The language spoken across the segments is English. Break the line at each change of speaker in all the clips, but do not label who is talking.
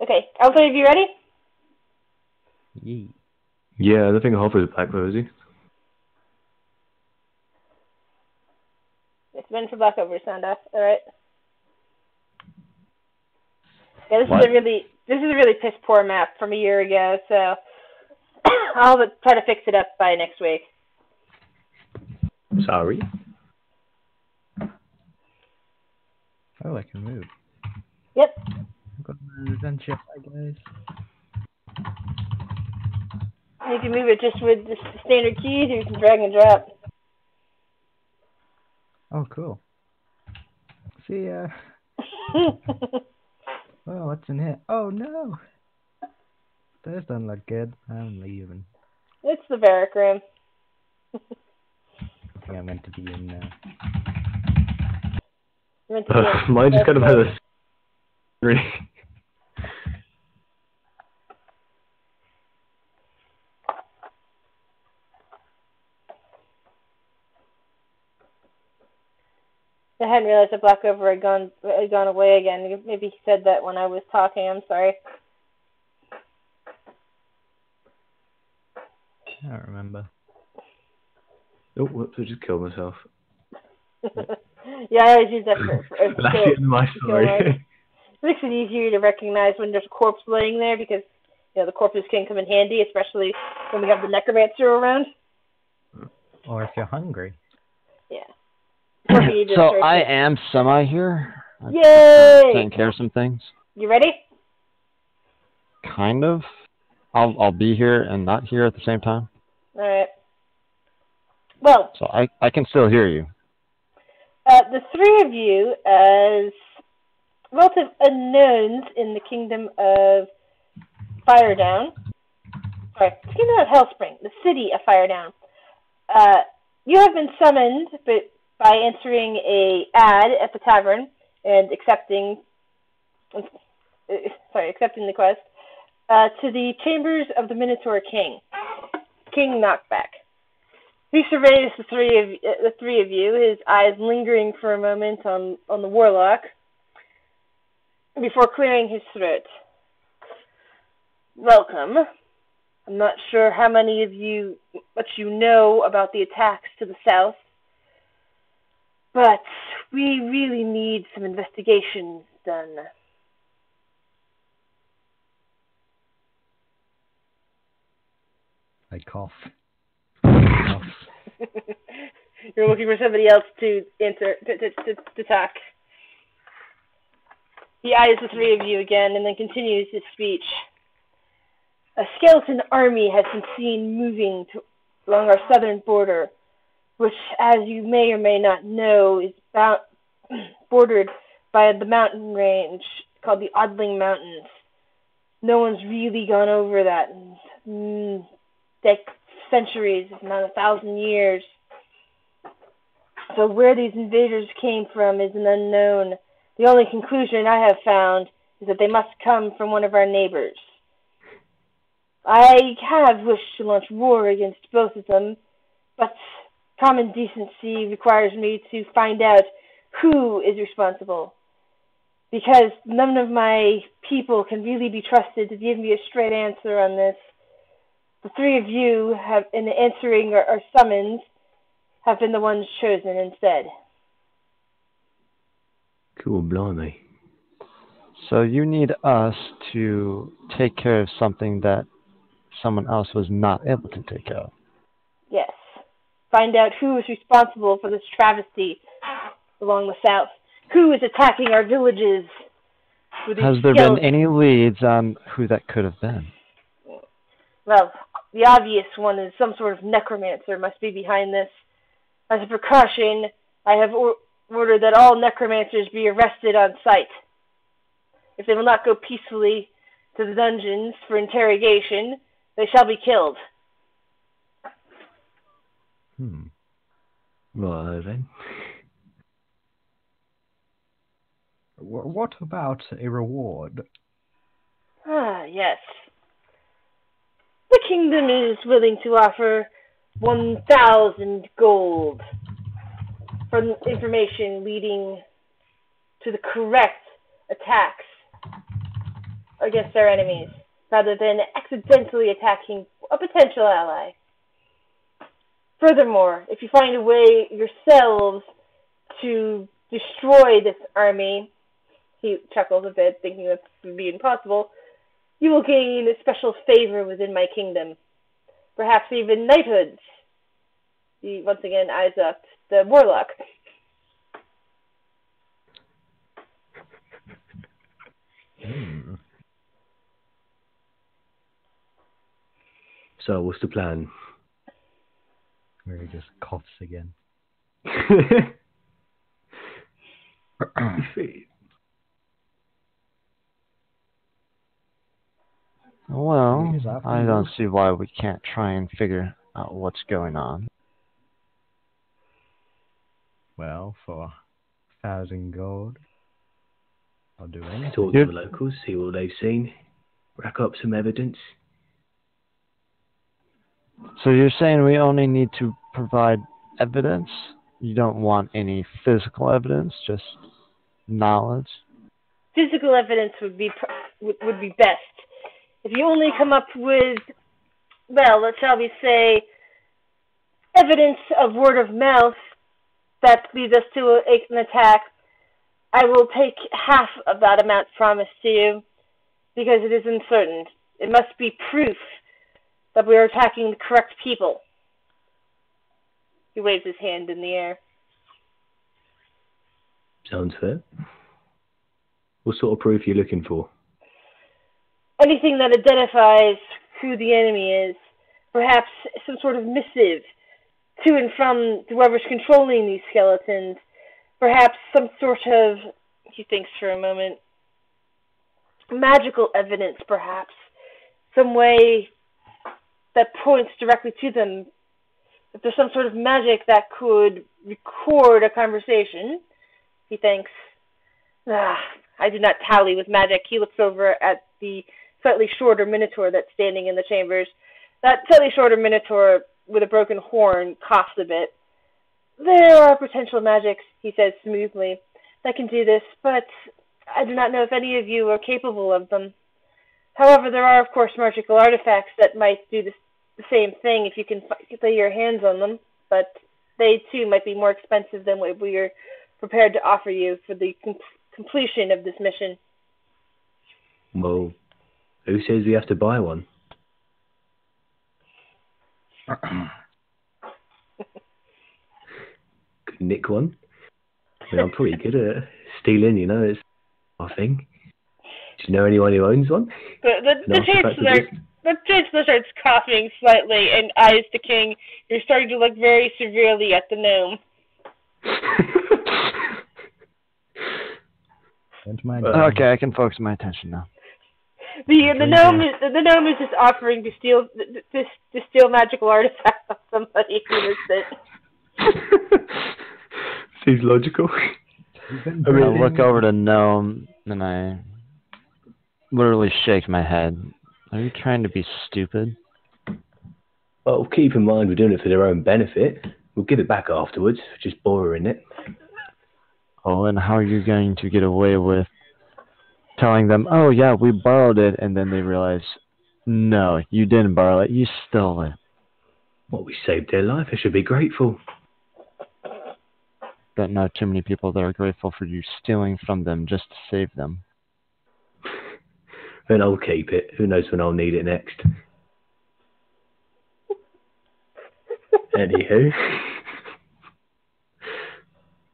Okay, all three of you ready?
Yee.
Yeah, I think half is back though, is he?
It's been for Blackover, Sanda. All right. Yeah, this is a really piss poor map from a year ago, so I'll try to fix it up by next week.
Sorry.
Oh, I can move.
Yep.
I've got an adventure, guys.
You can move it just with the standard keys, or you can drag and drop.
Oh, cool. See ya. Oh, what's in here? Oh, no. This doesn't look good. I'm leaving.
It's the barrack room.
I think I'm meant to be in there.
Mine just kind of had a... Really?
I hadn't realized that Blackover had gone away again. Maybe he said that when I was talking. I'm sorry.
I don't remember.
Oh, whoops, I just killed myself.
Yeah, I always use that for
That's the end of my story.
It makes it easier to recognize when there's a corpse laying there because, you know, the corpses can come in handy, especially when we have the necromancer around.
Or if you're hungry.
Yeah.
So I am semi here.
Yay!
Taking care of some things.
You ready?
Kind of. I'll be here and not here at the same time.
All right. Well.
So I can still hear you.
The three of you, as relative unknowns in the kingdom of Firedown, kingdom of Hellspring, the city of Firedown, you have been summoned by answering a ad at the tavern and accepting the quest, to the chambers of the Minotaur King, King Knockback. He surveys the three of you, his eyes lingering for a moment on the warlock, before clearing his throat. Welcome. I'm not sure how many of you, what you know about the attacks to the south, but we really need some investigation done.
I cough.
You're looking for somebody else to answer, to talk. He eyes the three of you again and then continues his speech. A skeleton army has been seen moving along our southern border, which, as you may or may not know, is bordered by the mountain range called the Odling Mountains. No one's really gone over that in centuries, if not 1,000 years. So where these invaders came from is an unknown. The only conclusion I have found is that they must come from one of our neighbors. I have wished to launch war against both of them, but common decency requires me to find out who is responsible, because none of my people can really be trusted to give me a straight answer on this. The three of you, in answering our summons, have been the ones chosen instead.
Cool, blimey.
So you need us to take care of something that someone else was not able to take care of.
Yes. Find out who is responsible for this travesty along the south. Who is attacking our villages?
Has there been any leads on who that could have been?
Well, the obvious one is some sort of necromancer must be behind this. As a precaution, I have ordered that all necromancers be arrested on sight. If they will not go peacefully to the dungeons for interrogation, they shall be killed.
Well, then.
What about a reward?
Ah, yes. The kingdom is willing to offer 1,000 gold for information leading to the correct attacks against our enemies, rather than accidentally attacking a potential ally. Furthermore, if you find a way yourselves to destroy this army, he chuckles a bit, thinking that would be impossible, you will gain a special favor within my kingdom. Perhaps even knighthoods. He once again eyes up the warlock.
So, what's the plan?
Where he just coughs again.
Well,
Yes, after
I
you.
don't see why we can't try and figure out what's going on.
Well, for 1,000 gold, I'll do anything.
Talk to the locals, see what they've seen, rack up some evidence.
So you're saying we only need to provide evidence? You don't want any physical evidence, just knowledge?
Physical evidence would be best. If you only come up with, well, let's shall we say, evidence of word of mouth that leads us to an attack, I will take half of that amount promised to you, because it is uncertain. It must be proof that we are attacking the correct people. He waves his hand in the air.
Sounds fair. What sort of proof are you looking for?
Anything that identifies who the enemy is, perhaps some sort of missive to and from whoever's controlling these skeletons, perhaps some sort of, he thinks for a moment, magical evidence perhaps, some way that points directly to them. If there's some sort of magic that could record a conversation, he thinks, I do not tally with magic. He looks over at the slightly shorter minotaur that's standing in the chambers. That slightly shorter minotaur with a broken horn coughs a bit. There are potential magics, he says smoothly, that can do this, but I do not know if any of you are capable of them. However, there are, of course, magical artifacts that might do the same thing if you can lay your hands on them, but they, too, might be more expensive than what we are prepared to offer you for the completion of this mission.
Well, who says we have to buy one? Could nick one. I mean, I'm pretty good at stealing, you know, it's my thing. Do you know anyone who owns one?
The chancellor starts coughing slightly and eyes the king. You're starting to look very severely at the gnome.
Okay, I can focus my attention now.
The gnome is just offering to steal magical artifacts off somebody who is it.
Seems logical.
I look over to Gnome and I literally shake my head. Are you trying to be stupid?
Well, keep in mind we're doing it for their own benefit. We'll give it back afterwards, just borrowing it.
Oh, and how are you going to get away with telling them, oh yeah, we borrowed it, and then they realize, no, you didn't borrow it, you stole it.
Well, we saved their life, I should be grateful.
Don't know too many people that are grateful for you stealing from them just to save them.
Then I'll keep it. Who knows when I'll need it next. Anywho.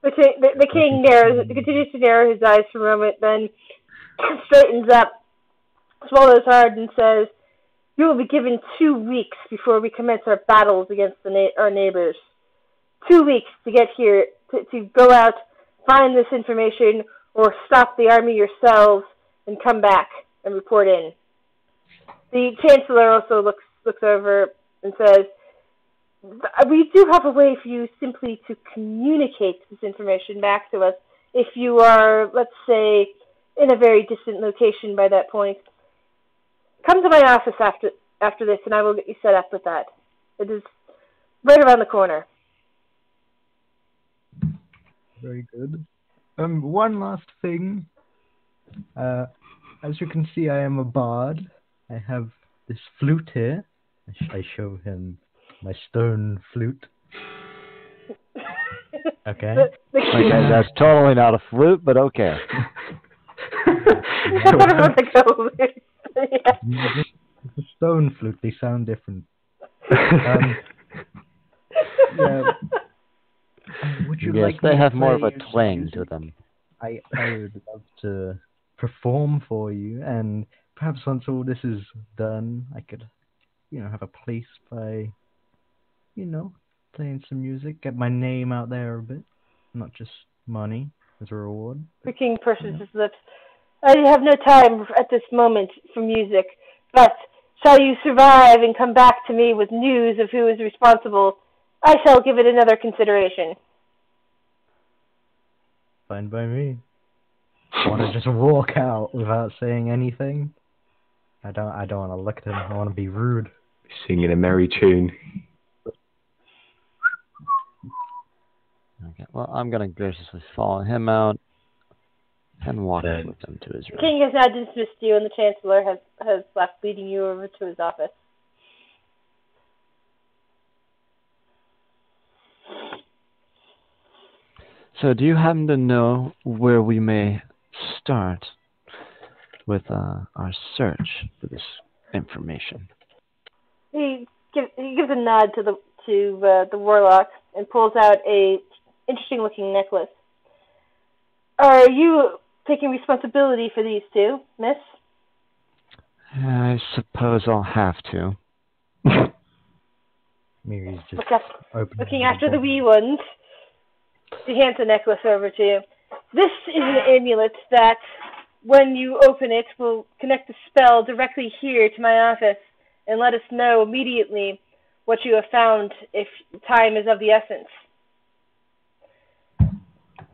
The king continues to narrow his eyes for a moment, then straightens up, swallows hard, and says, "You will be given 2 weeks before we commence our battles against our neighbors. 2 weeks to get here, to go out, find this information, or stop the army yourselves, and come back and report in." The chancellor also looks over and says, "We do have a way for you simply to communicate this information back to us if you are, let's say, in a very distant location by that point. Come to my office after this, and I will get you set up with that. It is right around the corner."
Very good. One last thing. as you can see, I am a bard. I have this flute here. I show him my stone flute. Okay.
Okay, that's totally not a flute, but okay.
That's what I want to go with. Yeah.
It's a stone flute. They sound different. Yeah. Would you
Yes,
like
they
me to
have more of
play
a
you some
twang to
music?
them.
I would love to perform for you, and perhaps once all this is done, I could, have a place by, playing some music, get my name out there a bit, not just money as a reward.
The king purses his lips. I have no time at this moment for music, but shall you survive and come back to me with news of who is responsible, I shall give it another consideration.
Fine by me. I want to just walk out without saying anything. I don't want to look at him. I want to be rude.
Singing a merry tune.
Okay, well, I'm going to graciously follow him out and walk with him to his
The
room.
king has now dismissed you, and the chancellor has left, leading you over to his office.
So, do you happen to know where we may start with our search for this information?
He gives a nod to the warlock and pulls out a interesting-looking necklace. Are you taking responsibility for these two, miss?
I suppose I'll have to.
Miri's just
Looking after the wee ones. He hands the necklace over to you. This is an amulet that, when you open it, will connect the spell directly here to my office and let us know immediately what you have found if time is of the essence.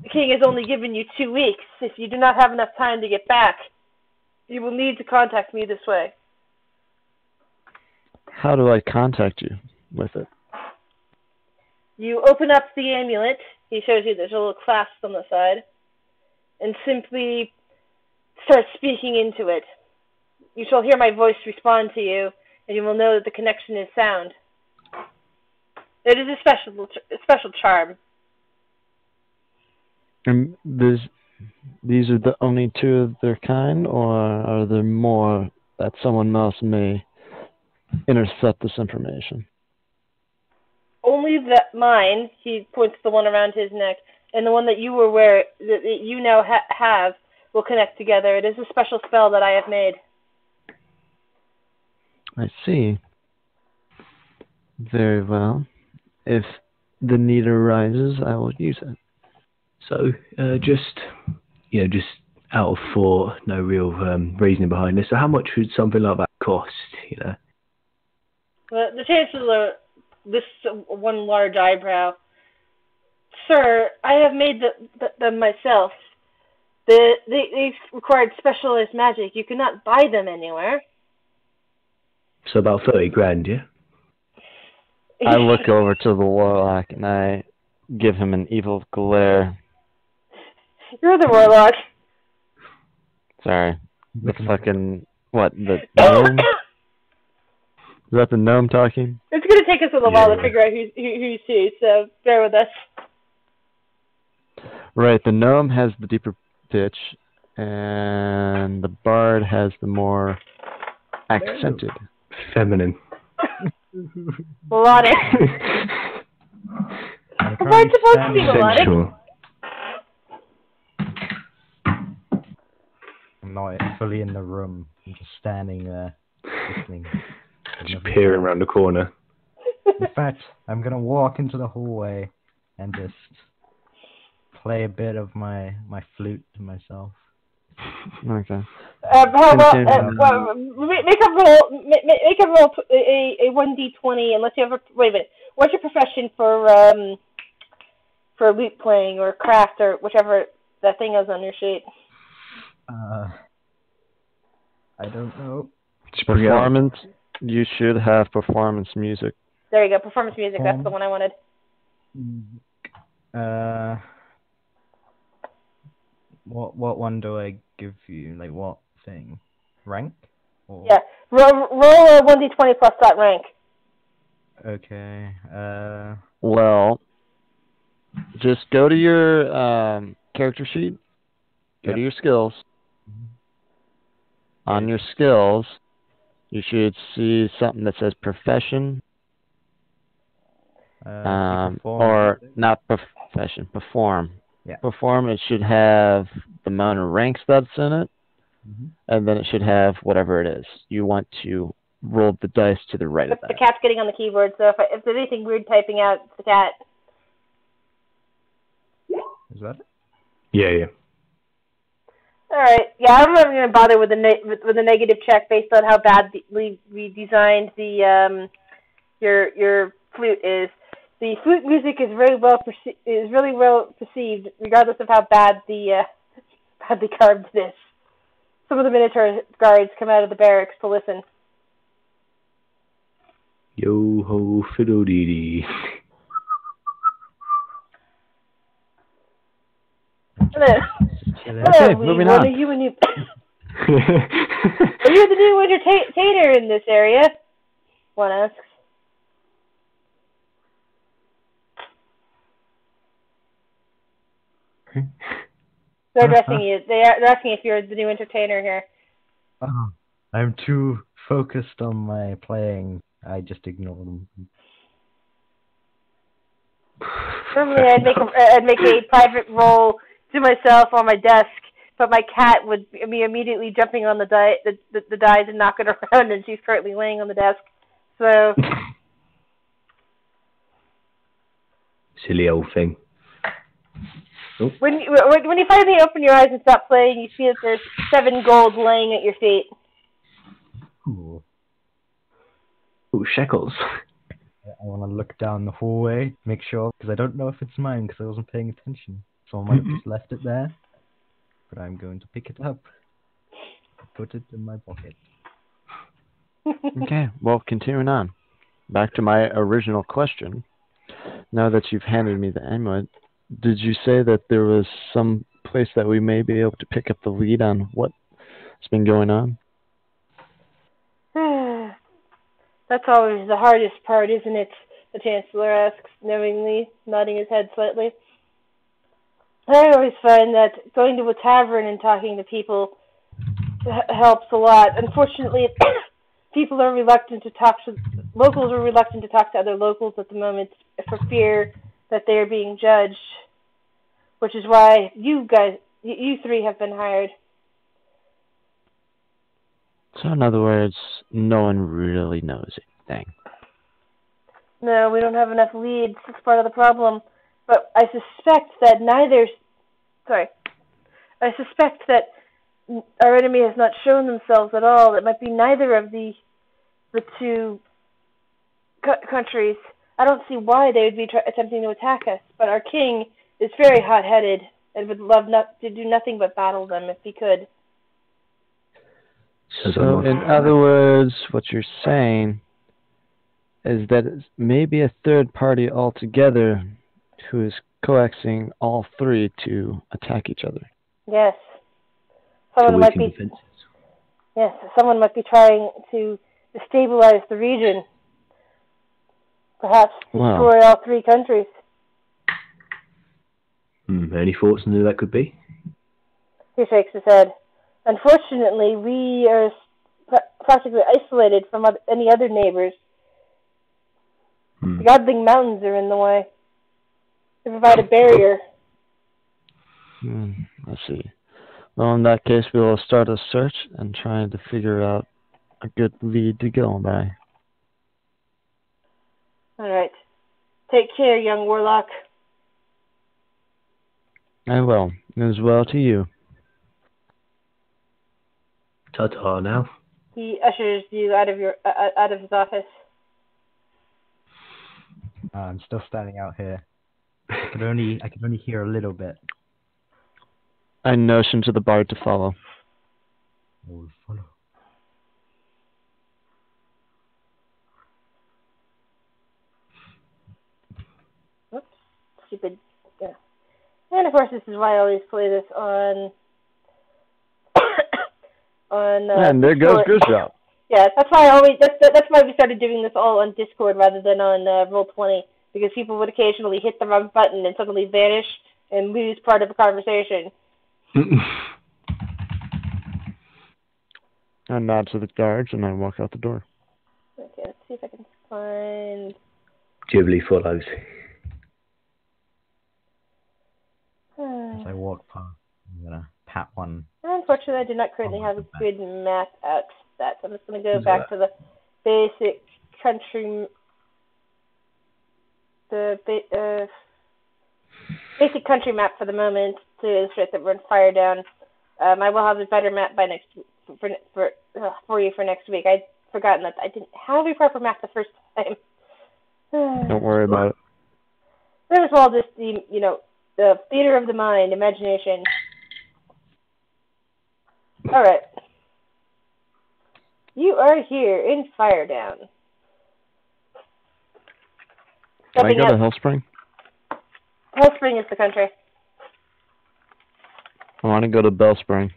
The king has only given you 2 weeks. If you do not have enough time to get back, you will need to contact me this way.
How do I contact you with it?
You open up the amulet. He shows you there's a little clasp on the side. And simply start speaking into it. You shall hear my voice respond to you, and you will know that the connection is sound. It is a special charm.
And these are the only 2 of their kind, or are there more that someone else may intercept this information?
Only that mine, he points to the one around his neck, and the one that you were wearing, that you now have, will connect together. It is a special spell that I have made.
I see. Very well. If the need arises, I will use it.
So, just out of thought, no real reasoning behind this. So, how much would something like that cost?
Well, the chancellor lifts one large eyebrow. Sir, I have made them myself. They required specialized magic. You cannot buy them anywhere.
So about 30 grand, yeah?
I look over to the warlock and I give him an evil glare.
You're the warlock.
Sorry. The fucking... What? The gnome? Is that the gnome talking?
It's going to take us a little while to figure out who's who, so bear with us.
Right, the gnome has the deeper pitch, and the bard has the more accented.
Feminine.
Melodic. The bard's supposed to be melodic.
Sensual.
I'm not fully in the room. I'm just standing there, listening.
Just peering around the corner.
In fact, I'm going to walk into the hallway and just play a bit of my flute to myself.
Okay.
Make a roll a 1d20 unless you have a wait a minute. What's your profession for lute playing or craft or whichever that thing is on your sheet?
I don't know.
Performance. You should have performance music.
There you go, performance music. That's the one I wanted.
What one do I give you? Like, what saying? Rank? Or...
Yeah. Roll a 1d20 plus dot rank.
Okay.
Well, just go to your character sheet. Go to your skills. On your skills, you should see something that says profession. Or not profession, perform.
Yeah.
Perform, it should have the amount of ranks that's in it, and then it should have whatever it is. You want to roll the dice to the right of that.
The cat's getting on the keyboard, so if there's anything weird typing out, it's the cat.
Is that it?
Yeah.
Alright, yeah, I'm not even going to bother with the negative check based on how badly we designed the, your flute is. The flute music is really well perceived, regardless of how badly carved it is. Some of the Minotaur guards come out of the barracks to listen.
Yo ho fiddle dee dee.
Hello.
Okay, moving on.
Are you the new entertainer in this area? One asks. They're addressing you. They're asking if you're the new entertainer here.
Oh, I'm too focused on my playing. I just ignore them.
Normally, I'd make a private roll to myself on my desk, but my cat would be immediately jumping on the dice and knocking around, and she's currently laying on the desk. So.
Silly old thing.
Oh. When you finally open your eyes and stop playing, you see that there's 7 gold laying at your feet.
Ooh.
Ooh, shekels.
I want to look down the hallway, make sure, because I don't know if it's mine because I wasn't paying attention. Someone might have just left it there, but I'm going to pick it up, put it in my pocket.
Okay, well, continuing on. Back to my original question. Now that you've handed me the amulet, did you say that there was some place that we may be able to pick up the lead on what's been going on?
That's always the hardest part, isn't it? The Chancellor asks, knowingly, nodding his head slightly. I always find that going to a tavern and talking to people helps a lot. Unfortunately, locals are reluctant to talk to other locals at the moment for fear that they are being judged, which is why you 3 have been hired.
So in other words, no one really knows anything.
No, we don't have enough leads. That's part of the problem. But I suspect that our enemy has not shown themselves at all. It might be neither of the 2 countries. I don't see why they would be attempting to attack us, but our king is very hot-headed and would love to do nothing but battle them if he could.
So, in other words, what you're saying is that it's maybe a third party altogether who is coaxing all 3 to attack each other.
Yes. Someone might be trying to destabilize the region. Perhaps destroy all 3 countries.
Any thoughts on who that could be?
He shakes his head. Unfortunately, we are practically isolated from any other neighbors. The Godling Mountains are in the way. They provide a barrier.
I see. Well, in that case, we will start a search and try to figure out a good lead to go by.
All right. Take care, young warlock.
I will. As well to you.
Ta-ta now.
He ushers you out of his office.
I'm still standing out here. I could only hear a little bit.
I motion to the bard to follow.
We'll follow.
Oops, stupid. Yeah. And of course, this is why I always play this on on.
And there goes
Discord.
Grisdrop.
Yeah, that's why that's why we started doing this all on Discord rather than on Roll20, because people would occasionally hit the wrong button and suddenly vanish and lose part of a conversation.
I nod to the guards and I walk out the door.
Okay, let's see if I can find.
Ghibli follows.
As I walk past, I'm gonna pat one.
Unfortunately, I do not currently have a good map out set, so I'm just going to go back to the basic country, basic country map for the moment to illustrate that we're in Fire Down. I will have a better map by for you for next week. I'd forgotten that I didn't have a proper map the first time.
Don't worry about it.
It was all just the theater of the mind, imagination. All right. You are here in Fire Down.
Can I go to Hellspring?
Hellspring is the country.
I want to go to Bellspring.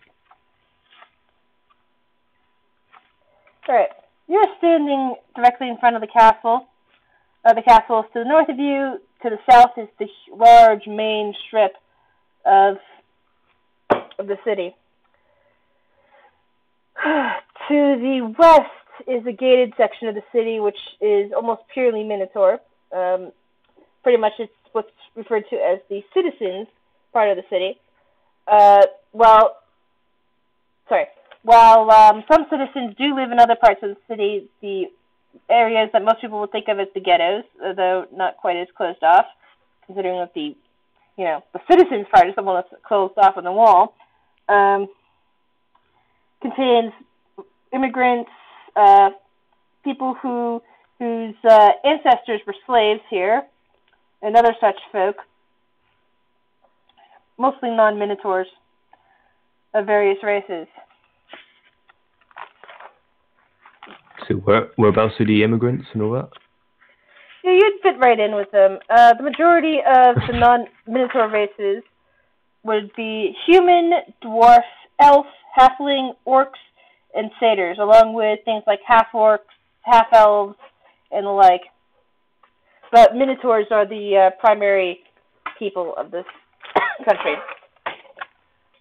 All right. You're standing directly in front of the castle. The castle is to the north of you. To the south is the large main strip of the city. To the west is a gated section of the city, which is almost purely Minotaur. Pretty much it's what's referred to as the citizens part of the city. While some citizens do live in other parts of the city, the areas that most people would think of as the ghettos, though not quite as closed off, considering that the citizens part is the one that's closed off on the wall, contains immigrants, people whose ancestors were slaves here, and other such folk, mostly non-Minotaurs of various races.
So whereabouts are the immigrants and all that?
Yeah, you'd fit right in with them. The majority of the non-Minotaur races would be human, dwarf, elf, halfling, orcs, and satyrs, along with things like half-orcs, half-elves, and the like. But Minotaurs are the primary people of this country.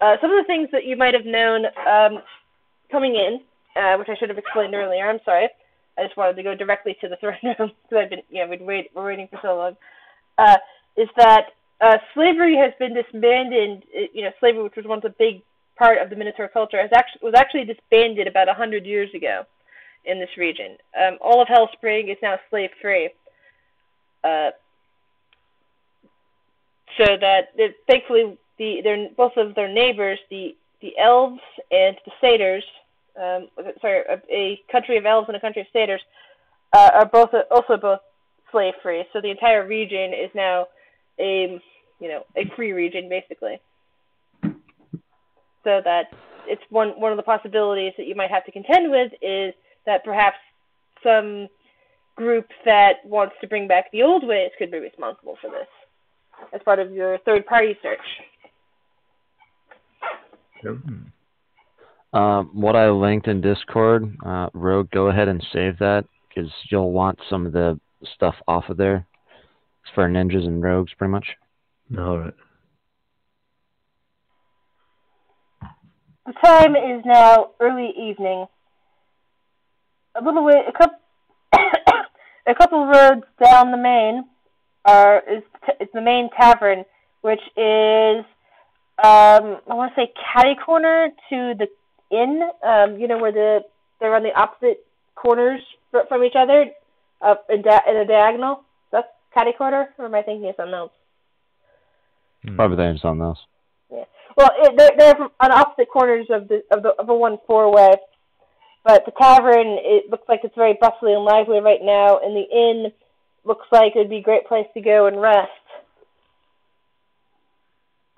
Some of the things that you might have known coming in, which I should have explained earlier, I'm sorry. I just wanted to go directly to the throne room because we're waiting for so long. Is that slavery has been disbanded? Slavery, which was once a big part of the Minotaur culture, was actually disbanded about 100 years ago in this region. All of Hellspring is now slave-free. So that thankfully both of their neighbors, the elves and the satyrs, a country of elves and a country of satyrs, are also both slave-free. So the entire region is now a free region, basically. So that it's one of the possibilities that you might have to contend with is that perhaps some group that wants to bring back the old ways could be responsible for this as part of your third-party search.
What I linked in Discord, Rogue, go ahead and save that, because you'll want some of the stuff off of there. It's for ninjas and rogues, pretty much.
Alright.
The time is now early evening. A couple roads down the main is the main tavern, which is I want to say catty corner to the inn. Where they're on the opposite corners from each other, in a diagonal. That's catty corner, or am I thinking of something else?
Probably thinking of something else.
Yeah. Well, they're on opposite corners of a 1-4 way. But the tavern, it looks like it's very bustling and lively right now, and the inn looks like it would be a great place to go and rest.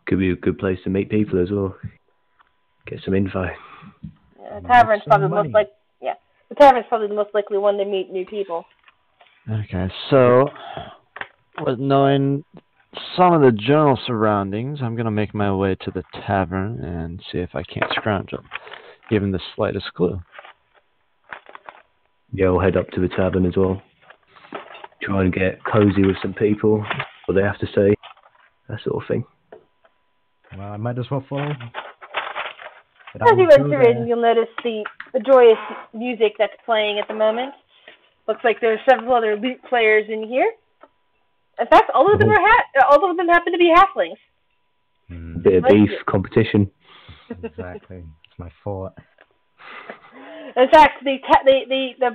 Could be a good place to meet people as well. Get some info.
Yeah, the tavern's probably the most likely one to meet new people.
Okay, so with knowing some of the general surroundings, I'm going to make my way to the tavern and see if I can't scrounge up given the slightest clue.
Yeah, we'll head up to the tavern as well. Try and get cozy with some people, what they have to say, that sort of thing.
Well, I might as well follow. But
As
I
you
will go
enter
there.
in, you'll notice the joyous music that's playing at the moment. Looks like there are several other lute players in here. In fact, all of them happen to be halflings.
Bit of beef competition.
Exactly. It's my fault.
In fact, the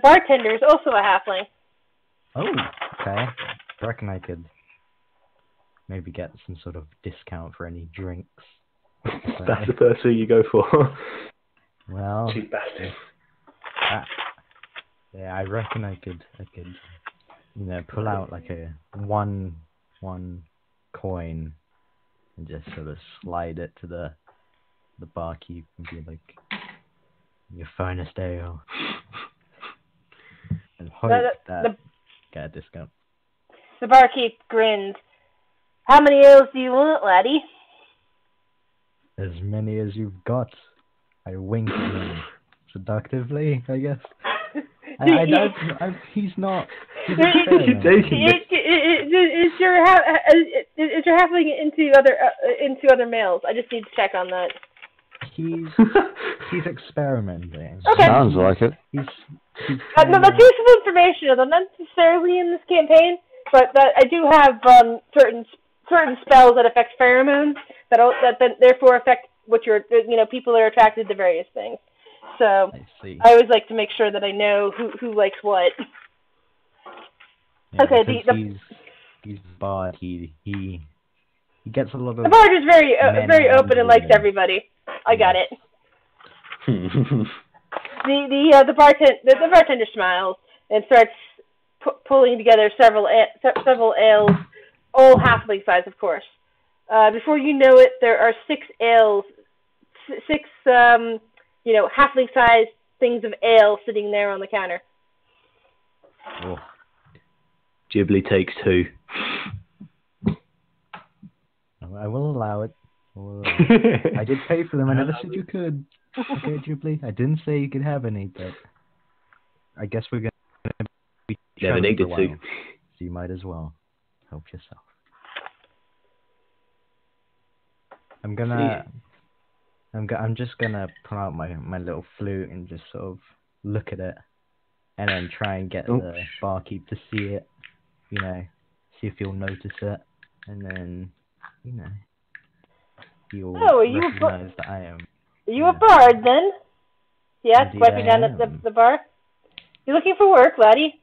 bartender is also a halfling.
Oh, okay. I reckon I could maybe get some sort of discount for any drinks.
That's the first thing you go for.
Well,
Cheap bastard.
yeah, I reckon I could, pull out like a one coin and just sort of slide it to the barkeep and be like, your finest ale, and hope get a discount.
The barkeep grins. How many ales do you want, laddie?
As many as you've got. I wink at him seductively, I guess. He's not. He's
Is your halfling into other males? I just need to check on that.
He's experimenting.
Okay.
Sounds like it.
He's
No, that's useful information. Not necessarily in this campaign, but that I do have certain spells that affect pheromones that then therefore affect what people are attracted to various things. So
I see.
I always like to make sure that I know who likes what.
Yeah,
Okay,
he's bard. He gets a lot of.
The bard is very open and likes everybody. I got it. The bartender smiles and starts pulling together several ales, all halfling size, of course. Before you know it, there are 6 ales, 6 halfling size things of ale sitting there on the counter.
Oh. Ghibli takes 2.
I will allow it. I did pay for them. I never said you could. Okay, Ghibli. I didn't say you could have any, but I guess we're gonna be
never needed to.
So you might as well help yourself. I'm just gonna pull out my little flute and just sort of look at it, and then try and get the barkeep to see it. See if he'll notice it, and then he'll recognize that I am.
Are you a bard then? Yeah, swiping down at the bar. You looking for work, laddie?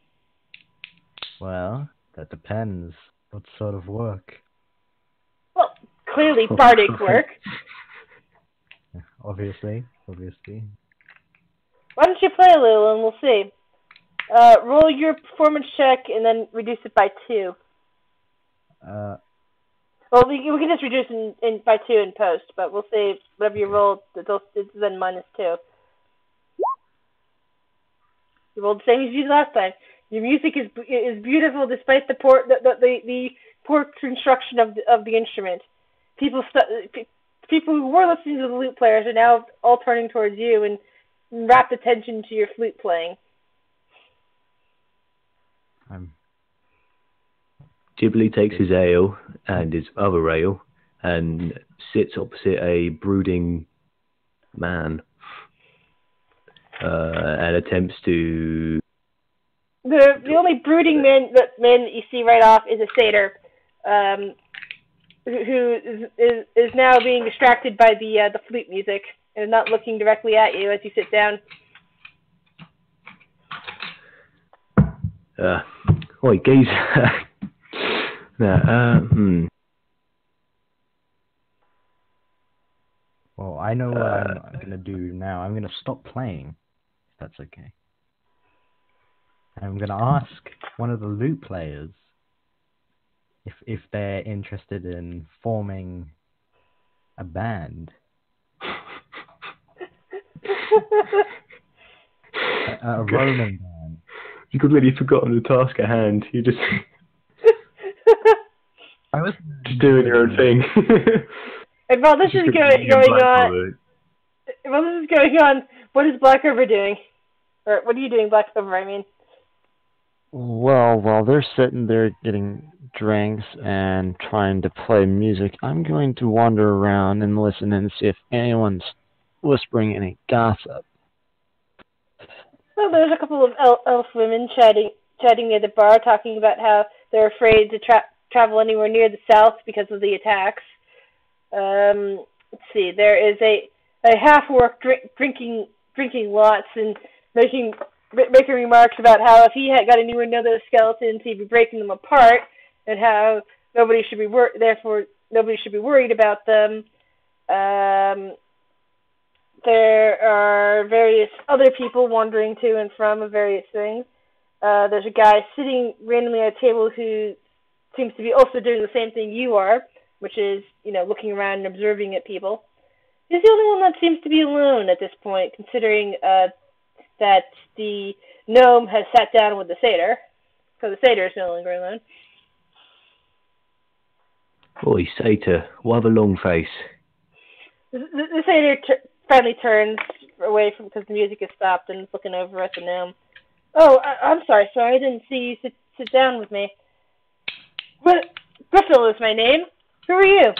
Well, that depends. What sort of work?
Well, clearly bardic work.
Obviously.
Why don't you play a little and we'll see. Roll your performance check and then reduce it by 2. Well, we can just reduce it by 2 in post, but we'll say whatever you roll, it's then minus 2. You rolled the same as you did last time. Your music is beautiful despite the poor construction of the instrument. People who were listening to the lute players are now all turning towards you and rapt attention to your flute playing.
Ghibli takes his ale and his other ale and sits opposite a brooding man and attempts to...
The only brooding man that you see right off is a satyr, who is now being distracted by the flute music and not looking directly at you as you sit down.
Oi, geezer.
Well, I know what I'm going to do now. I'm going to stop playing, if that's okay. I'm going to ask one of the lute players if they're interested in forming a band. a Roman band.
You completely forgotten the task at hand. You just...
I was
just doing your own thing.
And while this is going on, What is Black River doing? Or what are you doing, Black River, I mean?
Well, while they're sitting there getting drinks and trying to play music, I'm going to wander around and listen and see if anyone's whispering any gossip.
Well, there's a couple of elf women chatting near the bar, talking about how they're afraid to travel anywhere near the south because of the attacks. Let's see, there is a half-orc drinking lots and making remarks about how if he had got anywhere near those skeletons, he'd be breaking them apart, and how nobody should be worried about them. There are various other people wandering to and from various things. There's a guy sitting randomly at a table who seems to be also doing the same thing you are, which is, looking around and observing at people. He's the only one that seems to be alone at this point, considering that the gnome has sat down with the satyr, so the satyr is no longer alone.
Oi, satyr, why the long face?
The satyr finally turns away from because the music has stopped and is looking over at the gnome. Oh, I'm sorry, sir. I didn't see you sit down with me. Griffil is my name. Who are you?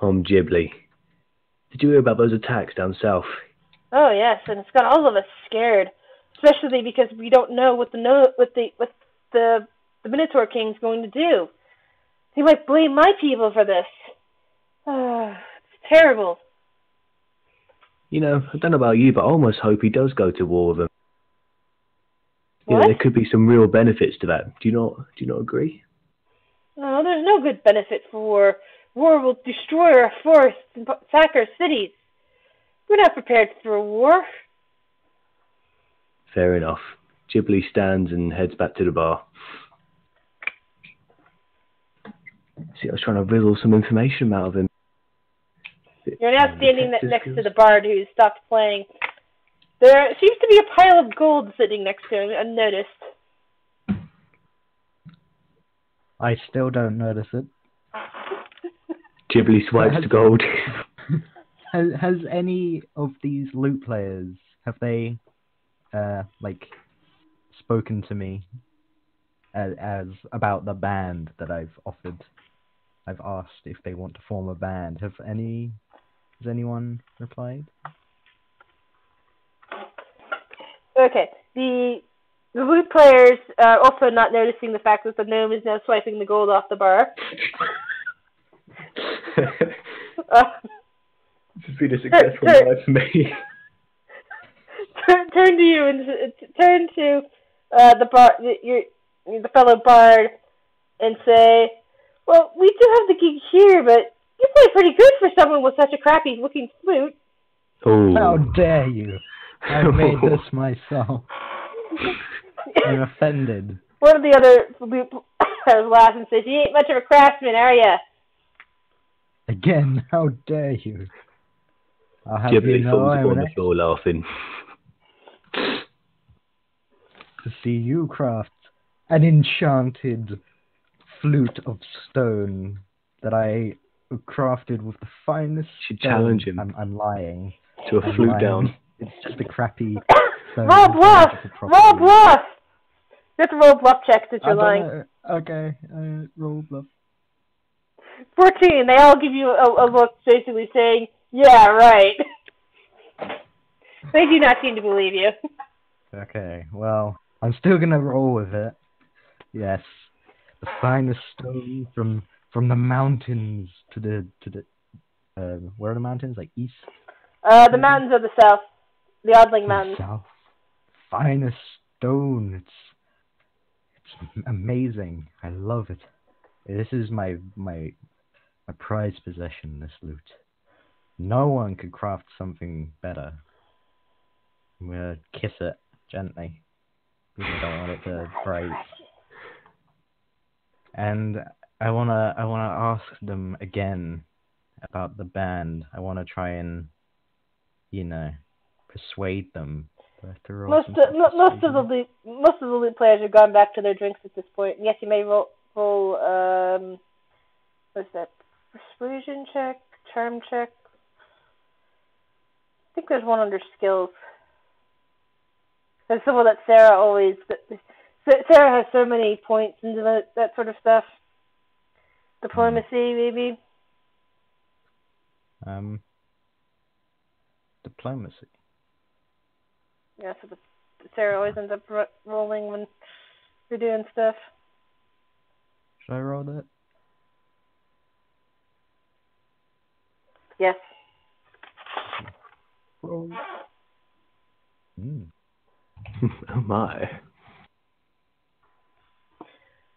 I'm Ghibli. Did you hear about those attacks down south?
Oh yes, and it's got all of us scared, especially because we don't know what the Minotaur King's going to do. He might blame my people for this. It's terrible.
I don't know about you, but I almost hope he does go to war with them.
What?
There could be some real benefits to that. Do you not agree?
No, there's no good benefit for war. War will destroy our forests and sack our cities. We're not prepared for a war.
Fair enough. Ghibli stands and heads back to the bar. See, I was trying to riddle some information out of him.
You're now standing next to the bard who's stopped playing. There seems to be a pile of gold sitting next to him, unnoticed.
I still don't notice it.
Ghibli swipes the gold.
Has any of these loot players, have they, spoken to me as about the band that I've offered? I've asked if they want to form a band. Has anyone replied?
Okay. The loot players are also not noticing the fact that the gnome is now swiping the gold off the bar.
This has been a successful night for me.
Turn to you and turn to the fellow bard and say, "Well, we do have the gig here, but you play pretty good for someone with such a crappy-looking flute."
Oh.
How dare you! I made this myself. I'm offended.
One of the other loot players laughs and says, "You ain't much of a craftsman, are ya?"
Again, how dare you? I'll have
Ghibli
you know
falls
I'm
upon
an
the floor laughing.
to see you craft an enchanted flute of stone that I crafted with the finest
Should
stone.
challenge him.
I'm lying.
To a
I'm
flute
lying.
down.
It's just a crappy stone.
Roll bluff! Roll bluff! You have to roll bluff checks that you're lying.
Okay, roll bluff.
14. They all give you a look basically saying, "Yeah, right." They do not seem to believe you.
Okay, well, I'm still gonna roll with it. Yes, the finest stone from the mountains to the where are the mountains? Like east?
The mountains of the south. The Odling Mountains.
South. Finest stone. It's amazing. I love it. This is my prized possession, this loot. No one could craft something better. I'm gonna kiss it gently, because I don't want it to break. And I wanna ask them again about the band. I wanna try and, persuade them.
Most of the loot players have gone back to their drinks at this point. And yes, you may roll what's that? Persuasion check, charm check. think there's one under skills. There's someone that Sarah always... Sarah has so many points into that sort of stuff. Diplomacy, maybe?
Diplomacy.
Yeah, so Sarah always ends up rolling when you're doing stuff.
Should I roll that?
Yes.
Roll.
Oh my.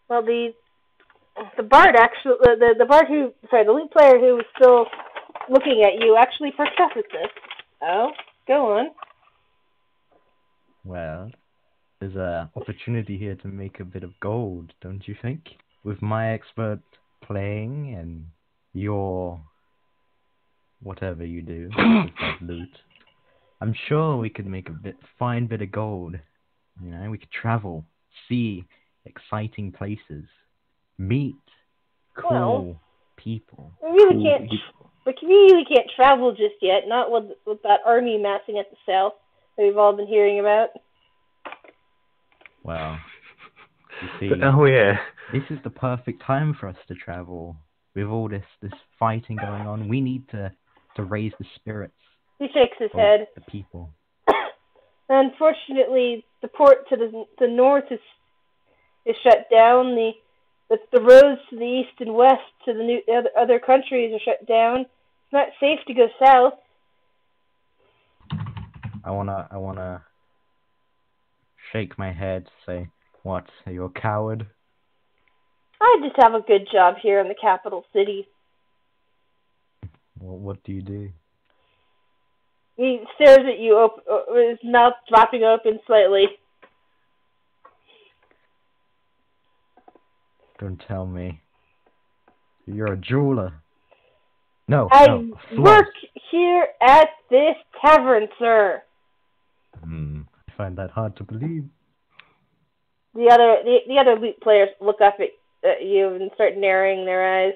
Well, the bard actually, the bard the lead player who was still looking at you actually percusses this. Oh, go on.
Well, there's an opportunity here to make a bit of gold, don't you think? With my expert playing and your whatever you do with that loot, I'm sure we could make a fine bit of gold. You know, we could travel, see exciting places, meet cool people.
We really can't travel just yet. Not with that army massing at the south that we've all been hearing about.
Well, you see, this is the perfect time for us to travel. With all this fighting going on, we need to raise the spirits.
He shakes his head.
The people.
Unfortunately, the port to the north is shut down. The roads to the east and west to the other countries are shut down. It's not safe to go south.
I wanna shake my head, say, what, are you a coward?
I just have a good job here in the capital city.
Well, what do you do?
He stares at you, his mouth dropping open slightly.
Don't tell me. You're a jeweler. No,
I work here at this tavern, sir.
I find that hard to believe.
The other loot players look up at you and start narrowing their eyes.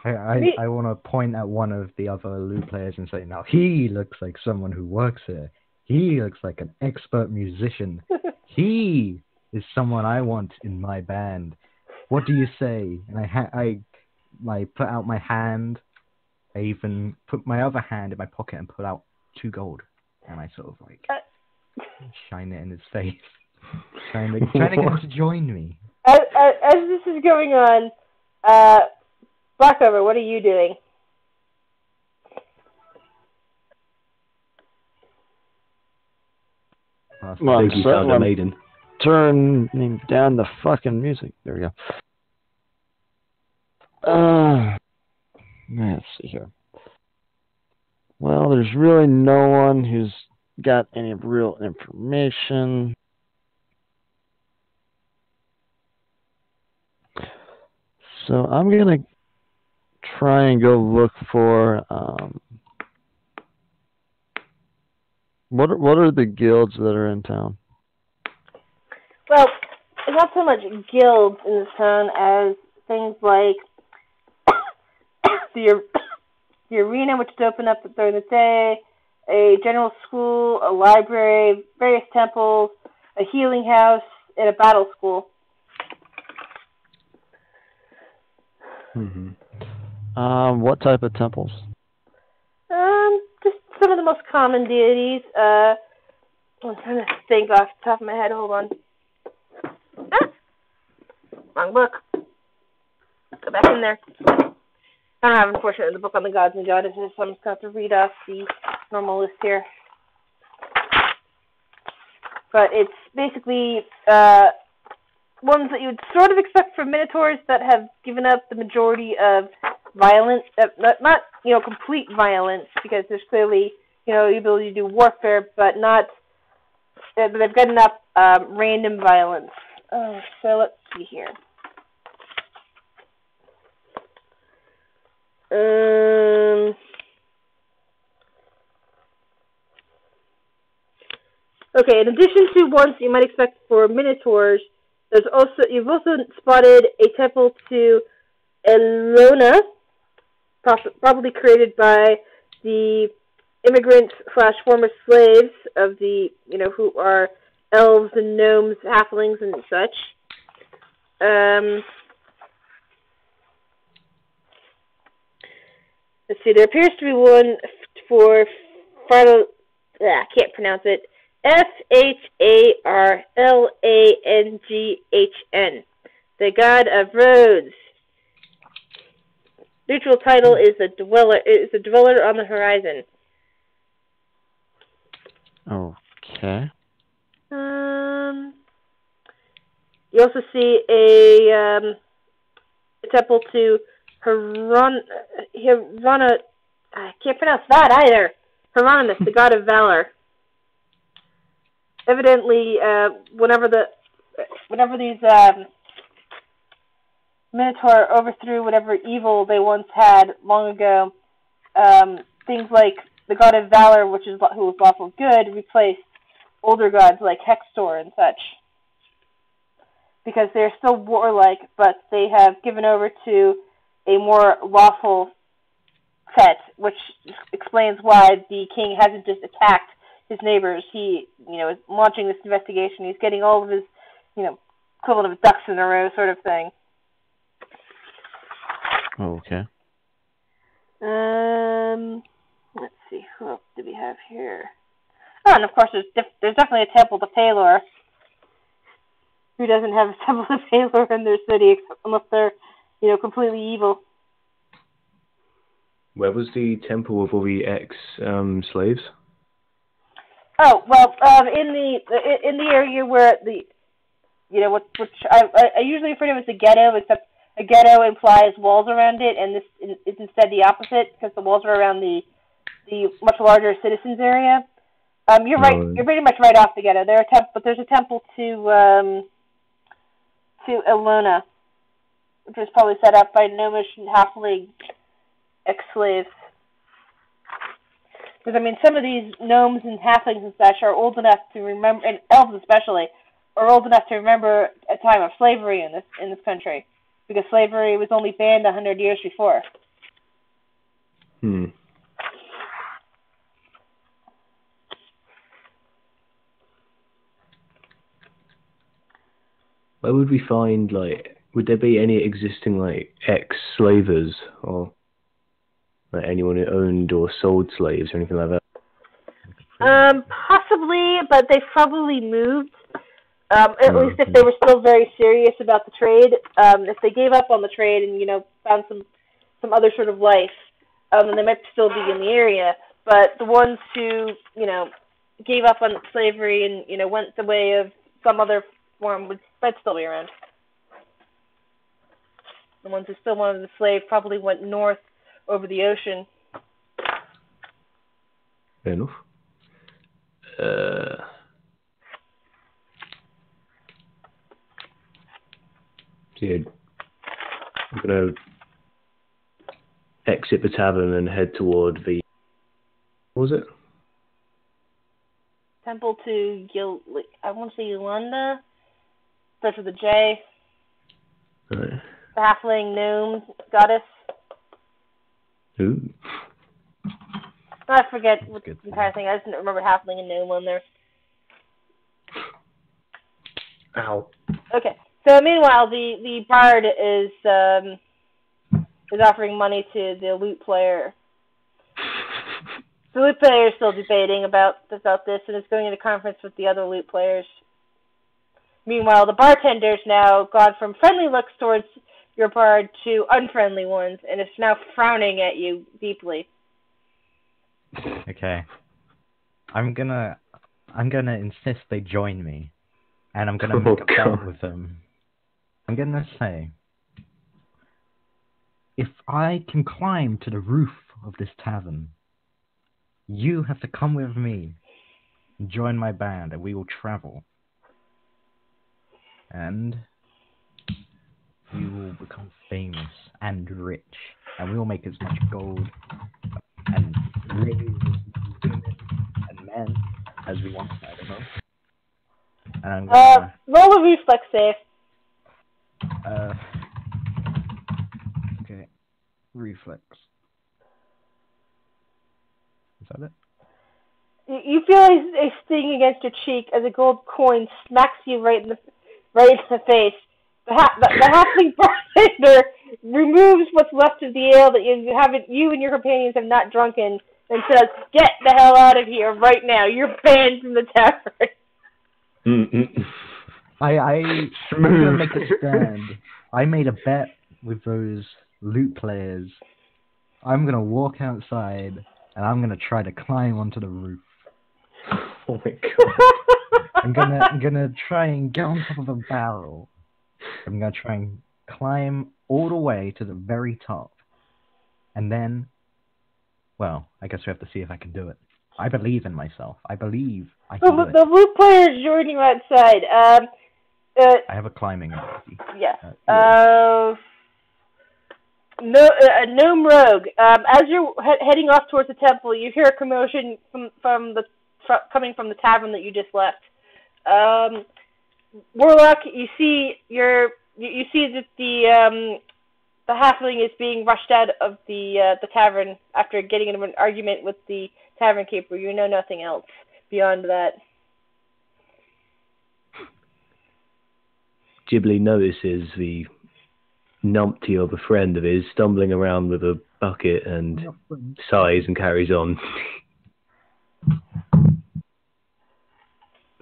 I want to point at one of the other loot players and say, now he looks like someone who works here. He looks like an expert musician. He is someone I want in my band. What do you say? And I put out my hand. I even put my other hand in my pocket and pull out 2 gold. And I sort of like shine it in his face. Trying to get him to join me.
As this is going on, Blackover, what are you doing?
Well, I think you found a maiden.
Turning down the fucking music. There we go. Let's see here. Well, there's really no one who's got any real information. So I'm gonna try and go look for what are the guilds that are in town?
Well, not so much guilds in this town as things like the arena, which is open up during the day, a general school, a library, various temples, a healing house, and a battle school.
What type of temples?
Just some of the most common deities. I'm trying to think off the top of my head. Hold on. Wrong book. Go back in there. I don't have, unfortunately, the book on the gods and goddesses, so I'm just going to have to read off the normal list here. But it's basically ones that you would sort of expect from minotaurs that have given up the majority of violence, not complete violence, because there's clearly the ability to do warfare, but they've got enough random violence. So let's see here. Okay, in addition to ones you might expect for minotaurs, you've also spotted a temple to Elona, probably created by the immigrants / former slaves of the, who are elves and gnomes, halflings, and such. Let's see, there appears to be one for I can't pronounce it. Farlanghn, the god of roads. Neutral title is a dweller on the horizon.
Okay.
You also see a temple to Hieronymus. I can't pronounce that either. Hieronymus, the god of valor. Evidently, whenever these Minotaur overthrew whatever evil they once had long ago, things like the god of valor, who was lawful good, replaced older gods like Hextor and such. Because they're still warlike, but they have given over to a more lawful set, which explains why the king hasn't just attacked his neighbors. He, is launching this investigation. He's getting all of his, equivalent of ducks in a row sort of thing.
Okay.
Let's see, who else do we have here? Oh, and of course there's definitely a temple to Pelor. Who doesn't have a temple to Pelor in their city, unless they're, completely evil?
Where was the temple of all the ex-slaves?
Oh, well, in the area where which I usually refer to as the ghetto, except a ghetto implies walls around it, and this is instead the opposite, because the walls are around the much larger citizens area. You're right. You're pretty much right off the ghetto. But there's a temple to Elona, which was probably set up by gnomish and halfling ex-slaves. Because, some of these gnomes and halflings and such are old enough to remember, and elves especially, are old enough to remember a time of slavery in this country. Because slavery was only banned 100 years before.
Where would we find, would there be any existing, ex-slavers, or anyone who owned or sold slaves or anything like that?
Possibly, but they've probably moved. At least if they were still very serious about the trade. If they gave up on the trade and, found some other sort of life, then they might still be in the area. But the ones who, gave up on slavery and, went the way of some other form might still be around. The ones who still wanted the slave probably went north over the ocean.
Fair enough. I'm going to exit the tavern and head toward the... What was it?
Temple to I want to say Yolanda. Starts with a J.
Right.
The halfling gnome goddess.
Ooh.
I forget what the entire thing. I just didn't remember halfling and gnome on there.
Ow.
Okay. So meanwhile, the bard is offering money to the lute player. The lute player is still debating about this and is going into conference with the other lute players. Meanwhile, the bartender's now gone from friendly looks towards your bard to unfriendly ones, and is now frowning at you deeply.
Okay. I'm gonna insist they join me, and I'm gonna make a bet with them. I'm gonna say, if I can climb to the roof of this tavern, you have to come with me and join my band, and we will travel. And we will become famous and rich, and we will make as much gold and ladies and women and men as we want. I don't know. And I'm gonna,
roll a reflex save.
Okay. Reflex. Is that it?
You feel a sting against your cheek as a gold coin smacks you right in the face. The halfling bartender removes what's left of the ale that you and your companions have not drunken, and says, "Get the hell out of here right now! You're banned from the tavern."
I'm gonna make a stand. I made a bet with those loot players. I'm gonna walk outside and I'm gonna try to climb onto the roof.
Oh my god.
I'm gonna try and get on top of a barrel. I'm gonna try and climb all the way to the very top. And then, well, I guess we have to see if I can do it. I believe in myself. I believe I can do it.
The loot players join you outside.
I have a climbing ability.
Yeah. Gnome Rogue. As you're heading off towards the temple, you hear a commotion coming from the tavern that you just left. Warlock, you see that the halfling is being rushed out of the tavern after getting into an argument with the tavern keeper. You know nothing else beyond that.
Ghibli notices the numpty of a friend of his stumbling around with a bucket and sighs and carries on.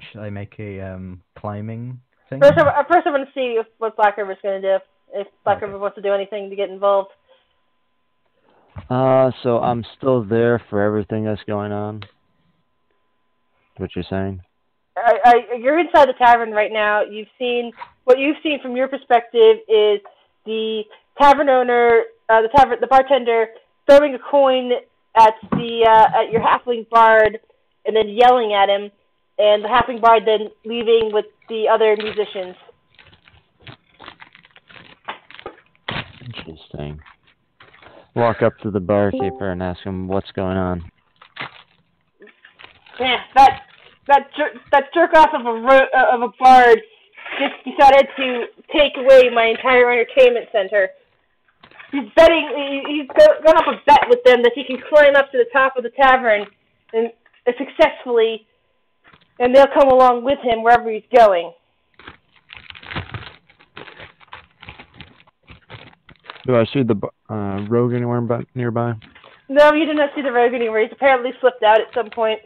Should I make a climbing thing?
First, I want to see what Black River's going to do. If Black River wants to do anything to get involved.
So I'm still there for everything that's going on. What you're saying?
You're inside the tavern right now. What you've seen from your perspective is the tavern owner, the bartender, throwing a coin at your halfling bard, and then yelling at him, and the halfling bard then leaving with the other musicians.
Interesting. Walk up to the barkeeper and ask him what's going on.
Yeah, that jerk off of a bard just decided to take away my entire entertainment center. He's gone up a bet with them that he can climb up to the top of the tavern and successfully, and they'll come along with him wherever he's going.
Do I see the rogue anywhere nearby?
No, you did not see the rogue anywhere. He's apparently slipped out at some point.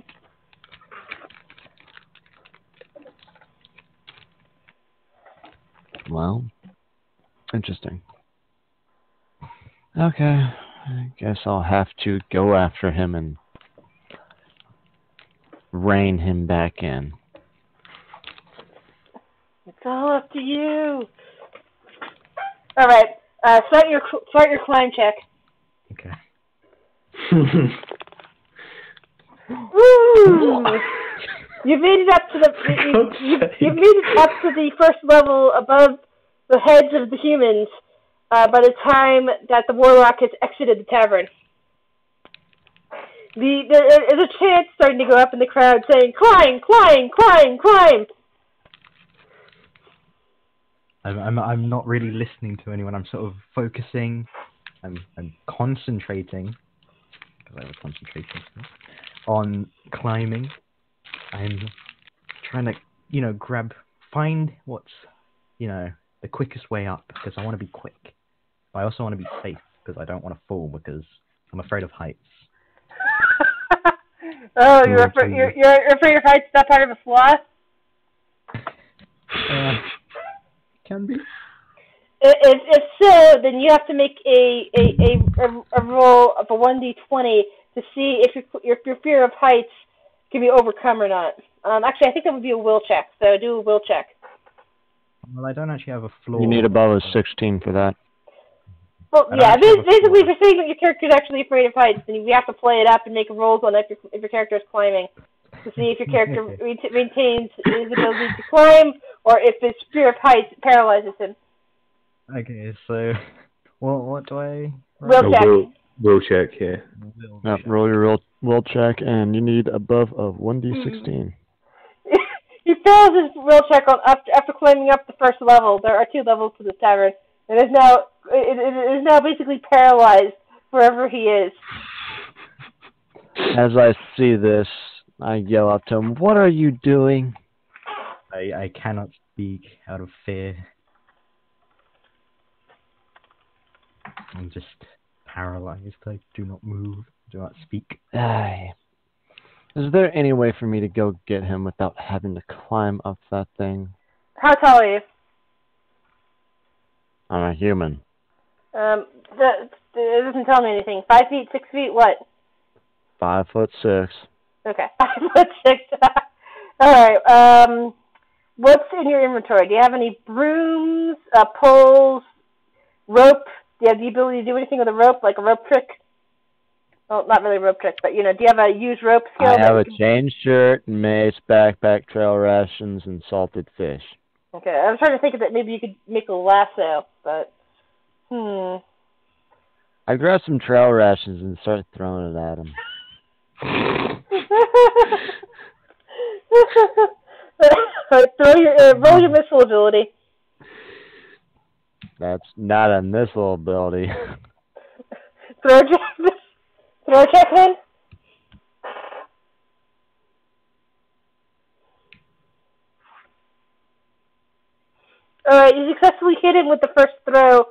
Well, interesting. Okay, I guess I'll have to go after him and rein him back in.
It's all up to you. All right, start your climb check.
Okay.
Woo! You've made it up to you've made it up to the first level above the heads of the humans by the time that the warlock has exited the tavern. There's a chant starting to go up in the crowd saying, "Climb, climb, climb, climb!"
I'm not really listening to anyone. I'm sort of focusing. I'm concentrating, because I have a concentration skill, on climbing. I'm trying to find what's, the quickest way up, because I want to be quick. But I also want to be safe, because I don't want to fall, because I'm afraid of heights.
Oh, you're afraid of heights? Is that part of a flaw?
Can be.
If so, then you have to make a roll of a 1d20 to see if your fear of heights can be overcome or not. Actually, I think that would be a will check. So do a will check.
Well, I don't actually have a floor.
You need above a 16 for that.
Well, yeah. Basically, if you're saying that your character is actually afraid of heights, then you have to play it up and make a roll on if your character is climbing to see if your character maintains his ability to climb, or if his fear of heights paralyzes him.
Okay, so what do I?
Will check.
Will check, yeah.
Yep, roll your will check, and you need above of 1d16.
He fails his will check after climbing up the first level. There are 2 levels to this tavern, and it is now basically paralyzed wherever he is.
As I see this, I yell up to him, "What are you doing?"
I cannot speak out of fear. I'm just paralyzed. I do not move, do not speak.
Aye. Is there any way for me to go get him without having to climb up that thing?
How tall are you?
I'm a human.
It doesn't tell me anything. 5 feet, 6 feet, what?
5'6".
Okay. 5'6". Alright, what's in your inventory? Do you have any brooms, poles, rope? Do you have the ability to do anything with a rope, like a rope trick? Well, not really a rope trick, but, do you have a use rope skill?
I have a chain shirt, mace, backpack, trail rations, and salted fish.
Okay, I was trying to think of that maybe you could make a lasso, but,
I grab some trail rations and start throwing it at him.
Roll your missile ability.
That's not a missile ability.
Throw a check in. Alright, you successfully hit him with the first throw,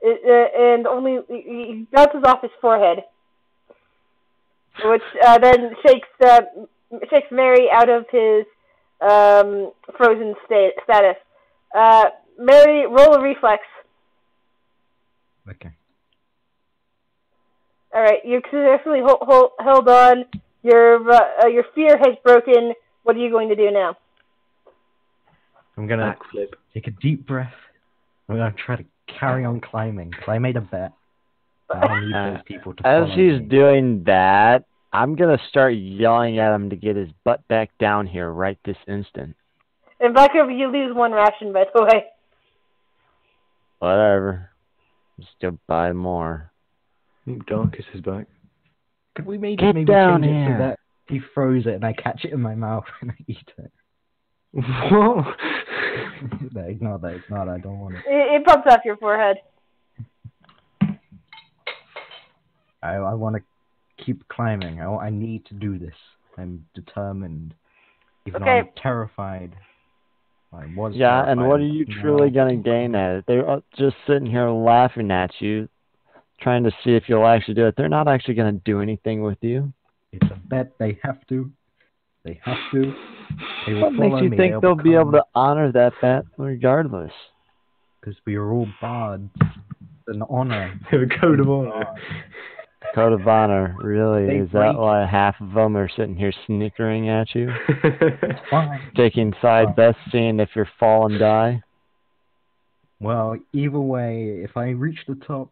and only he bounces off his forehead, which then shakes Mary out of his frozen status. Mary, roll a reflex.
Okay.
Alright, you successfully held on. Your fear has broken. What are you going to do now?
I'm gonna
Backflip.
take a deep breath. I'm gonna try to carry on climbing, because I made a bet. I need those people to
As
follow
he's
me.
doing that, I'm going to start yelling at him to get his butt back down here right this instant.
And back over, you lose 1 ration, by the way.
Whatever. Just go buy more.
Darkus is back.
Could we maybe
Get
change
down
it
here.
so that he throws it and I catch it in my mouth and I eat it?
What?
No, ignore that, I don't want it.
It pops off your forehead.
I want to keep climbing. I need to do this. I'm determined. Even though I'm terrified. I was
Yeah, and what are
terrified.
you truly going to gain at it? They're just sitting here laughing at you, trying to see if you'll actually do it. They're not actually going to do anything with you.
It's a bet. They have to. They have to. They will
What makes
follow
you
me.
think they'll be able to honor that bet regardless?
Because we are all bards. It's an honor.
A code of honor.
Code of honor, really?
They
Is that
break-
why half of them are sitting here snickering at you?
Fine.
Taking side bets, seeing if you're fall and die?
Well, either way, if I reach the top,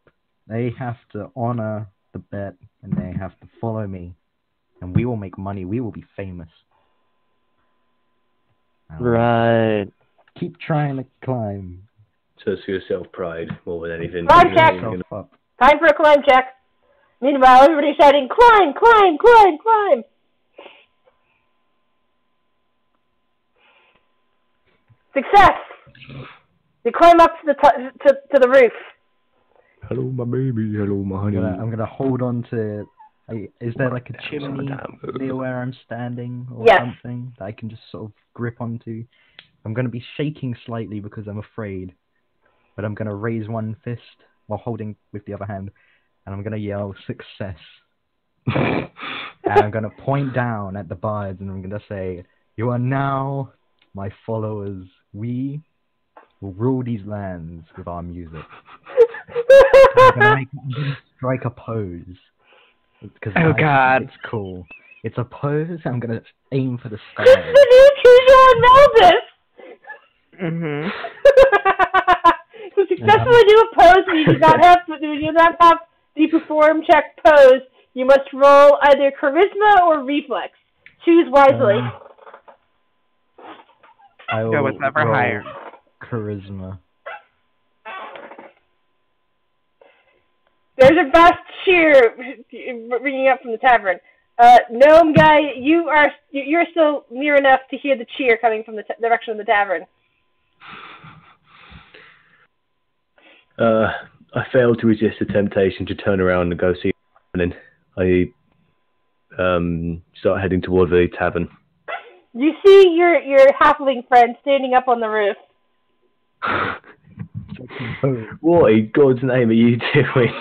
they have to honor the bet and they have to follow me. And we will make money. We will be famous.
Right.
Keep trying to climb.
So it's for your self-pride more than anything.
Climb check.
Yourself up.
Time for a climb check. Meanwhile, everybody's shouting, climb, climb, climb, climb. Success. You climb up to the roof.
Hello, my baby. Hello, my honey.
I'm gonna hold on to. Is there like a chimney near where I'm standing or something that I can just sort of grip onto? I'm gonna be shaking slightly because I'm afraid, but I'm gonna raise one fist while holding with the other hand, and I'm gonna yell success. And I'm gonna point down at the bards and I'm gonna say, "You are now my followers. We will rule these lands with our music." I'm gonna strike a pose. Because
God.
It's cool. It's a pose. I'm gonna aim for the sky.
The new Choose Your Own Moses! To successfully do a pose where you do not have the perform check pose, you must roll either charisma or reflex. Choose wisely.
I will
Go whatever
roll
higher.
charisma.
There's a vast cheer ringing up from the tavern. Gnome guy, you're still near enough to hear the cheer coming from the direction of the tavern.
I failed to resist the temptation to turn around and go see what's happening. start heading toward the tavern.
You see your halfling friend standing up on the roof.
What in God's name are you doing?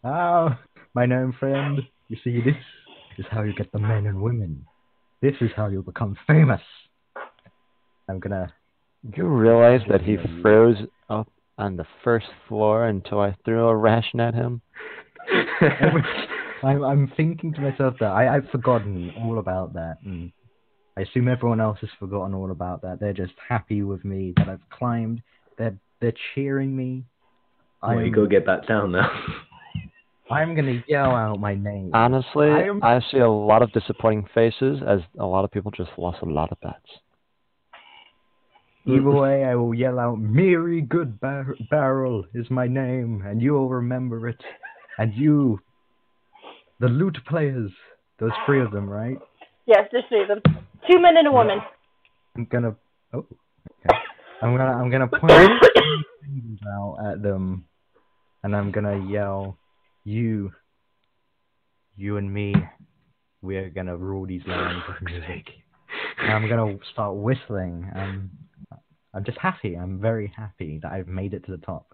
Oh, my gnome friend. You see, this is how you get the men and women. This is how you become famous. I'm gonna...
You realize that he froze up on the first floor until I threw a ration at him?
I'm thinking to myself that I've forgotten all about that, and I assume everyone else has forgotten all about that. They're just happy with me that I've climbed. They're cheering me.
Well, you gotta get back down now.
I'm gonna yell out my name.
Honestly, I see a lot of disappointing faces as a lot of people just lost a lot of bets.
Either way, I will yell out, Mary Good Barrel is my name, and you will remember it. And you, the loot players, those 3 of them, right?
Yes, there's 3 of them. 2 men and a woman.
I'm gonna... Oh, okay. I'm gonna point fingers out at them, and I'm gonna yell, you and me, we're gonna rule these lands with music. And I'm gonna start whistling. I'm just happy. I'm very happy that I've made it to the top.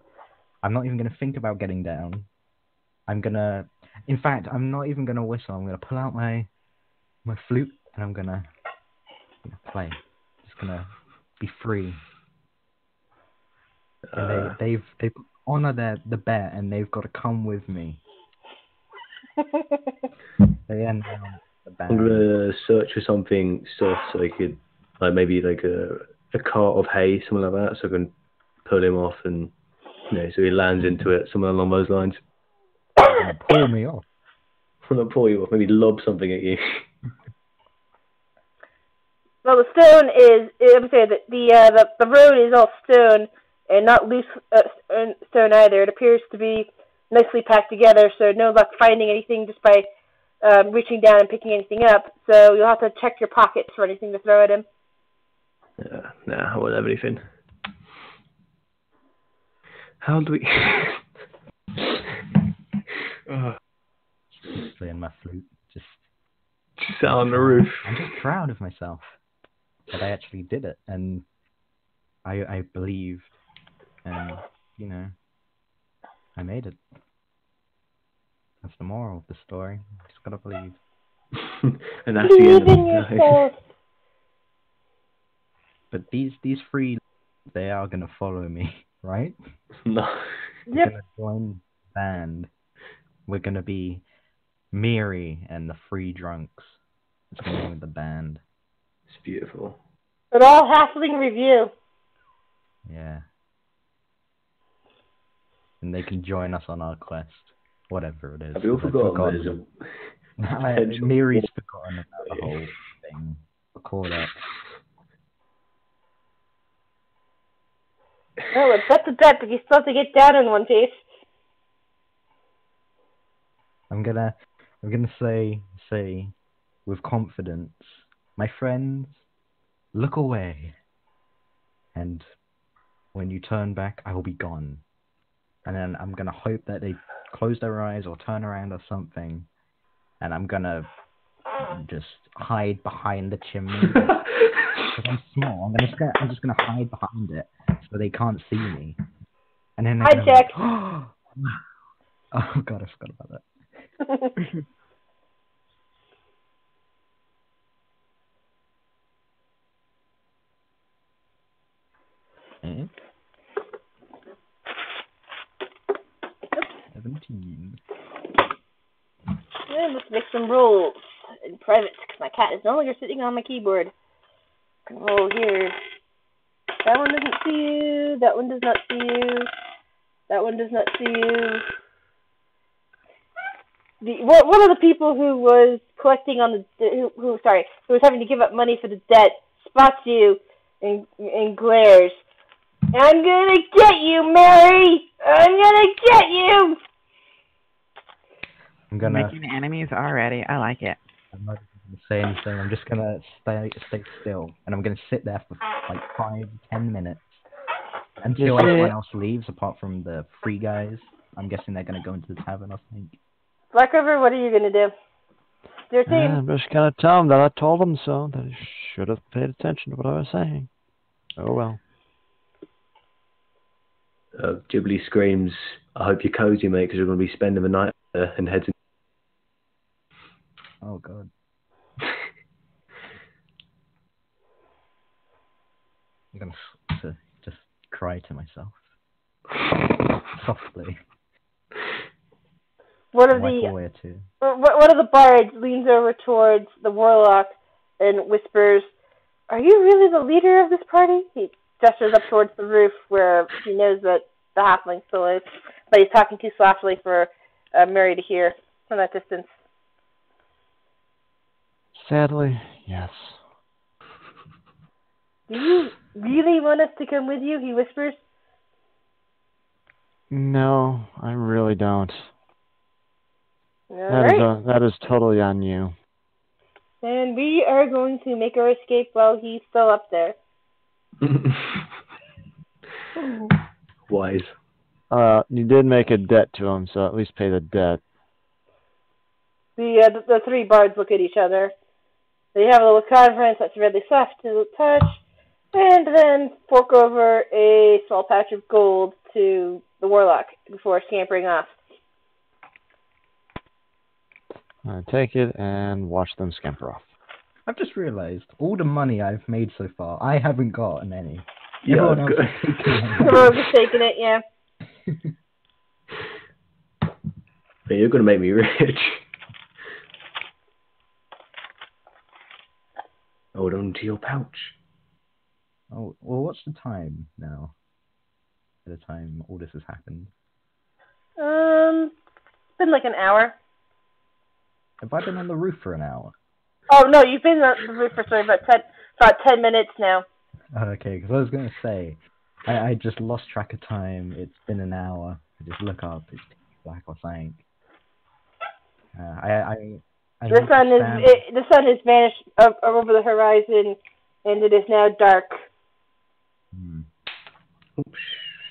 I'm not even gonna think about getting down. In fact, I'm not even gonna whistle. I'm gonna pull out my flute and I'm gonna play. Just gonna be free. And they've honored the bet, and they've got to come with me. They end the band.
I'm gonna search for something soft so I could, like maybe like a cart of hay, something like that, so I can pull him off and so he lands into it, something along those lines.
Pull me off.
I'm gonna pull you off, maybe lob something at you.
Well, the stone is, I'm saying that the road is all stone and not loose stone either. It appears to be nicely packed together, so no luck finding anything just by reaching down and picking anything up. So you'll have to check your pockets for anything to throw at him.
Nah, I won't have anything. How do we...
Playing my flute, just
out on the roof.
I'm just proud of myself that I actually did it, and I believed, and I made it. That's the moral of the story. Just gotta believe.
And that's the end of the story.
But these 3, they are gonna follow me, right?
No.
We're gonna join the band. We're gonna be Miri and the 3 Drunks. That's the name of the band.
It's beautiful.
But all halfling review.
Yeah. And they can join us on our quest, whatever it is.
Have you all forgotten?
Miri's forgotten about the whole thing. Call that.
Well, that's a bet, but you still have to get down in one piece.
I'm gonna say with confidence, my friends, look away. And when you turn back, I will be gone. And then I'm gonna hope that they close their eyes or turn around or something. And I'm gonna just hide behind the chimney. Because I'm small. I'm just gonna hide behind it so they can't see me. And then they're
Jack.
Oh god, I forgot about that. Eh? 17.
Let's make some rolls in private, because my cat is no longer sitting on my keyboard. I can roll here. That one doesn't see you. That one does not see you. That one does not see you. One of the people who was collecting on who was having to give up money for the debt spots you and glares. I'm gonna get you, Mary! I'm gonna get you!
I'm gonna
making enemies already. I like it.
I'm not going to say anything. I'm just gonna stay still, and I'm gonna sit there for like 5-10 minutes until everyone else leaves, apart from the 3 guys. I'm guessing they're gonna go into the tavern, I think.
Black River, what are you gonna do? their team.
I'm just going to tell him that I told him so, that he should have paid attention to what I was saying. Oh, well.
Ghibli screams, I hope you're cozy, mate, because we're going to be spending the night there, and heads in.
Oh god. I'm gonna just cry to myself softly.
One of the bards leans over towards the warlock and whispers, "Are you really the leader of this party?" He gestures up towards the roof where he knows that the halfling still is, but he's talking too softly for Mary to hear from that distance.
Sadly, yes.
"Do you really want us to come with you?" he whispers.
No, I really don't.
Alright.
That is totally on you.
And we are going to make our escape while he's still up there.
Wise.
You did make a debt to him, so at least pay the debt.
The three bards look at each other. They have a little conference that's really soft to the touch, and then fork over a small patch of gold to the warlock before scampering off.
I take it and watch them scamper off.
I've just realised, all the money I've made so far, I haven't gotten any.
Yeah,
Everyone else has taken it.
Everyone's just taking it, yeah.
But you're going to make me rich. Hold on to your pouch.
Oh, well, what's the time now? By the time all this has happened.
It's been like an hour.
Have I been on the roof for an hour?
Oh, no, you've been on the roof for about 10 minutes now.
Okay, because I was going to say, I just lost track of time. It's been an hour. I just look up, it's black or something.
The sun has vanished over the horizon, and it is now dark.
Oops,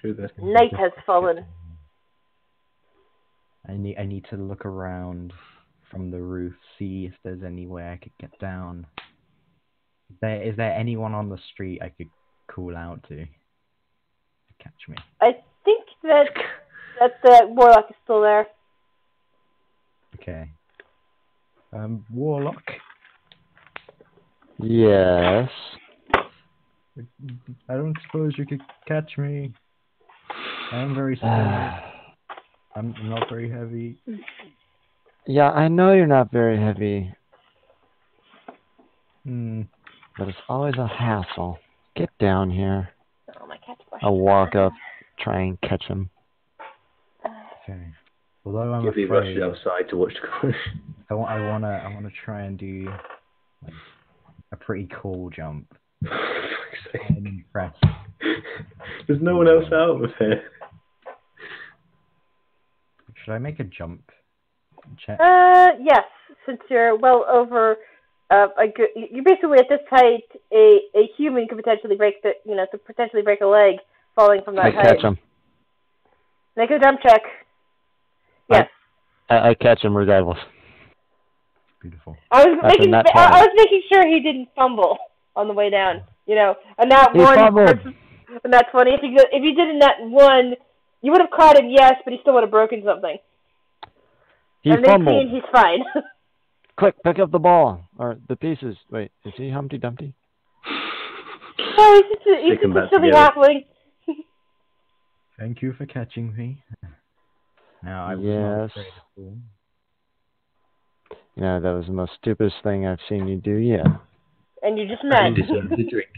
sugar.
Night has fallen.
I need to look around from the roof, see if there's any way I could get down. Is there anyone on the street I could call out to catch me?
I think that the warlock is still there.
Okay. Warlock?
Yes.
I don't suppose you could catch me. I'm very small. I'm not very heavy.
Yeah, I know you're not very heavy. But it's always a hassle. Get down here.
Oh, my cat's blushing.
I'll walk up, try and catch him.
Okay. Although I'm
You'll be
afraid,
rushed outside to watch the
I wanna try and do like a pretty cool jump. I'm impressed.
There's no one else out with here.
Should I make a jump check?
Yes, since you're well over you're basically at this height, a human could potentially break a leg falling from that height.
I catch him.
Make a jump check. Yes.
I catch him regardless.
Beautiful.
I was making sure he didn't fumble on the way down. You know, and that
He
one.
fumbled.
And that's funny. If you did in that one, you would have caught him, yes, but he still would have broken something.
He
and
fumbled.
He's fine.
Quick, pick up the ball or the pieces. Wait, is he Humpty Dumpty?
No, he's just a silly halfling.
Thank you for catching me. Now I was
Yes.
not afraid of fall.
You know, that was the most stupidest thing I've seen you do yet.
And you just
You
met.
deserve the drink.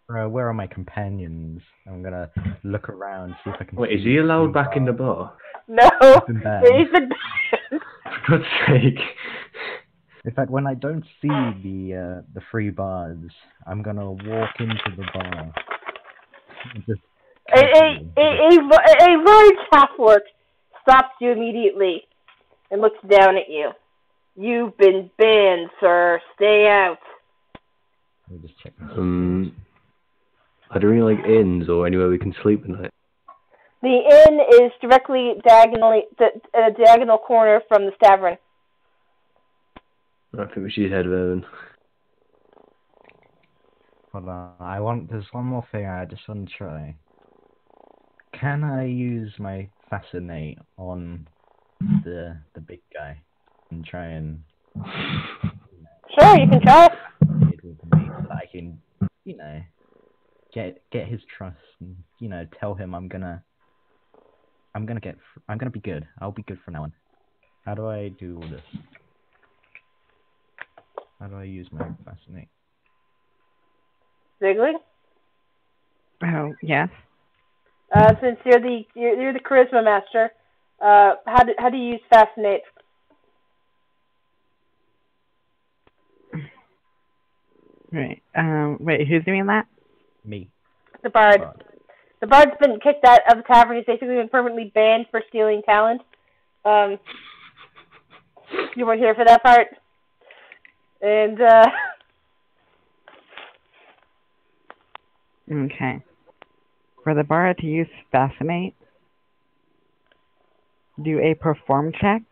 Where are my companions? I'm gonna look around, see if I can.
Wait, is
see
he allowed
the
back in the bar?
No,
He's been banned.
he's been banned.
For God's sake.
In fact, when I don't see the free bars, I'm gonna walk into the bar. And just
A large half-orc stops you immediately and looks down at you. You've been banned, sir. Stay out.
Let me just check.
Are there any like inns or anywhere we can sleep at night?
The inn is directly diagonal corner from the tavern.
I think we should head over.
Hold on. There's one more thing I just want to try. Can I use my fascinate on the big guy and try and
Sure, you can try.
it with me so that I can, get his trust and tell him I'm gonna be good. I'll be good from now on. How do I do all this? How do I use my fascinate?
Ziggly?
Oh, yes.
Since you're the charisma master, how do you use fascinate?
Right. Wait, who's doing that?
Me.
The bard. The bard's been kicked out of the tavern. He's basically been permanently banned for stealing talent. You weren't here for that part. And
Okay. For the bard to use fascinate, do a perform check.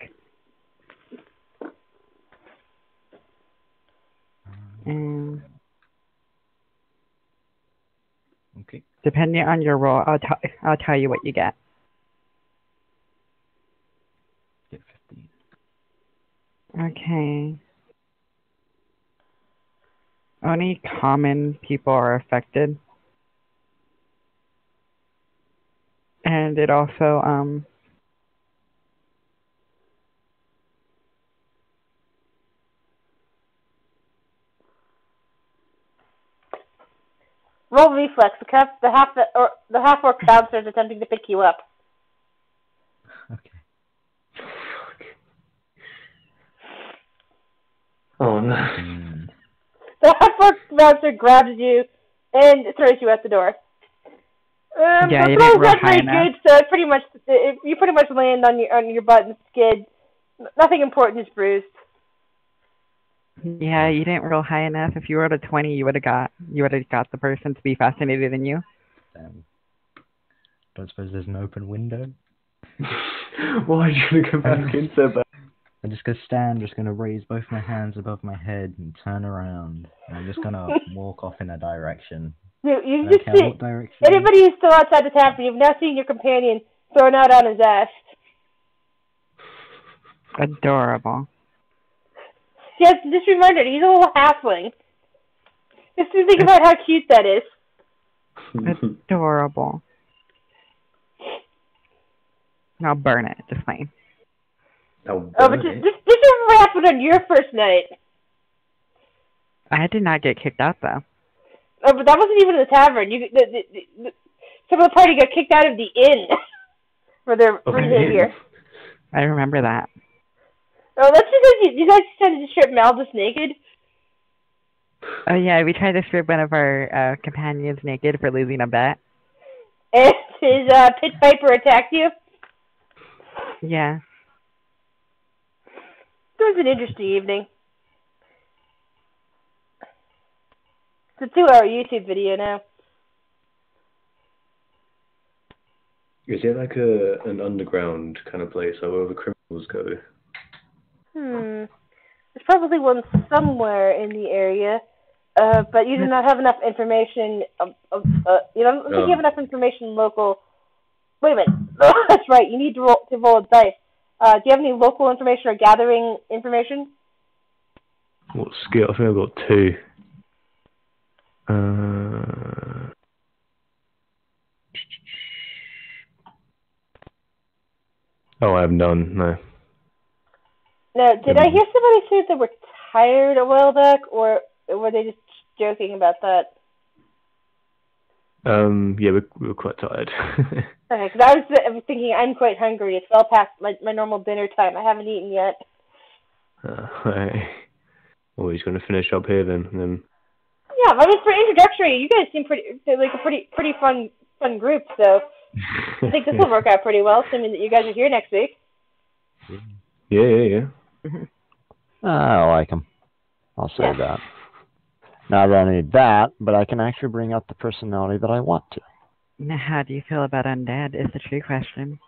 And
Okay.
depending on your roll, I'll tell you what you get.
Get 15.
Okay. Only common people are affected. And it also,
roll reflex. The half orc bouncer is attempting to pick you up.
Okay.
Oh no.
The half orc bouncer grabs you and throws you out the door.
Yeah,
the
you
throw's
didn't roll
not
high
very
enough.
good, so you pretty much land on your butt and skid. Nothing important is bruised.
Yeah, you didn't roll high enough. If you rolled a 20, you would have got the person to be fascinated in you.
Don't suppose there's an open window?
Why are you gonna go back in so bad?
I'm just gonna raise both my hands above my head and turn around. And I'm just gonna walk off in a direction.
You
I
just
don't care
see
what direction.
anybody who's still outside the tavern. You've now seen your companion thrown out on his ass.
Adorable.
Yes, just remember, he's a little halfling. Just think about how cute that is.
Adorable. I'll burn it. Just fine.
Oh,
But just what happened on your first night.
I did not get kicked out though.
Oh, but that wasn't even in the tavern. Some of the party got kicked out of the inn for their behavior.
I remember that.
Oh, that's because you guys decided to strip Maldus naked.
Oh yeah, we tried to strip one of our companions naked for losing a bet.
And his pit viper attacked you.
Yeah.
It was an interesting evening. It's a 2-hour YouTube video now.
Is it like an underground kind of place, like where the criminals go?
There's probably one somewhere in the area, but you do not have enough information. You don't think you have enough information local. Wait a minute. That's right. You need to roll a dice. Do you have any local information or gathering information?
What skill? I think I've got 2. Oh, I have none. No.
Now, did I hear somebody say they were tired a while back, or were they just joking about that?
Yeah, we're quite tired.
Okay, because I was thinking I'm quite hungry. It's well past my normal dinner time. I haven't eaten yet.
Well, he's going to finish up here then. And then...
Yeah, I mean, for introductory, you guys seem like a pretty fun group. So I think this will work out pretty well, assuming that you guys are here next week.
Yeah.
I like him. I'll say that. Not only that, but I can actually bring out the personality that I want to.
Now, how do you feel about undead is the true question.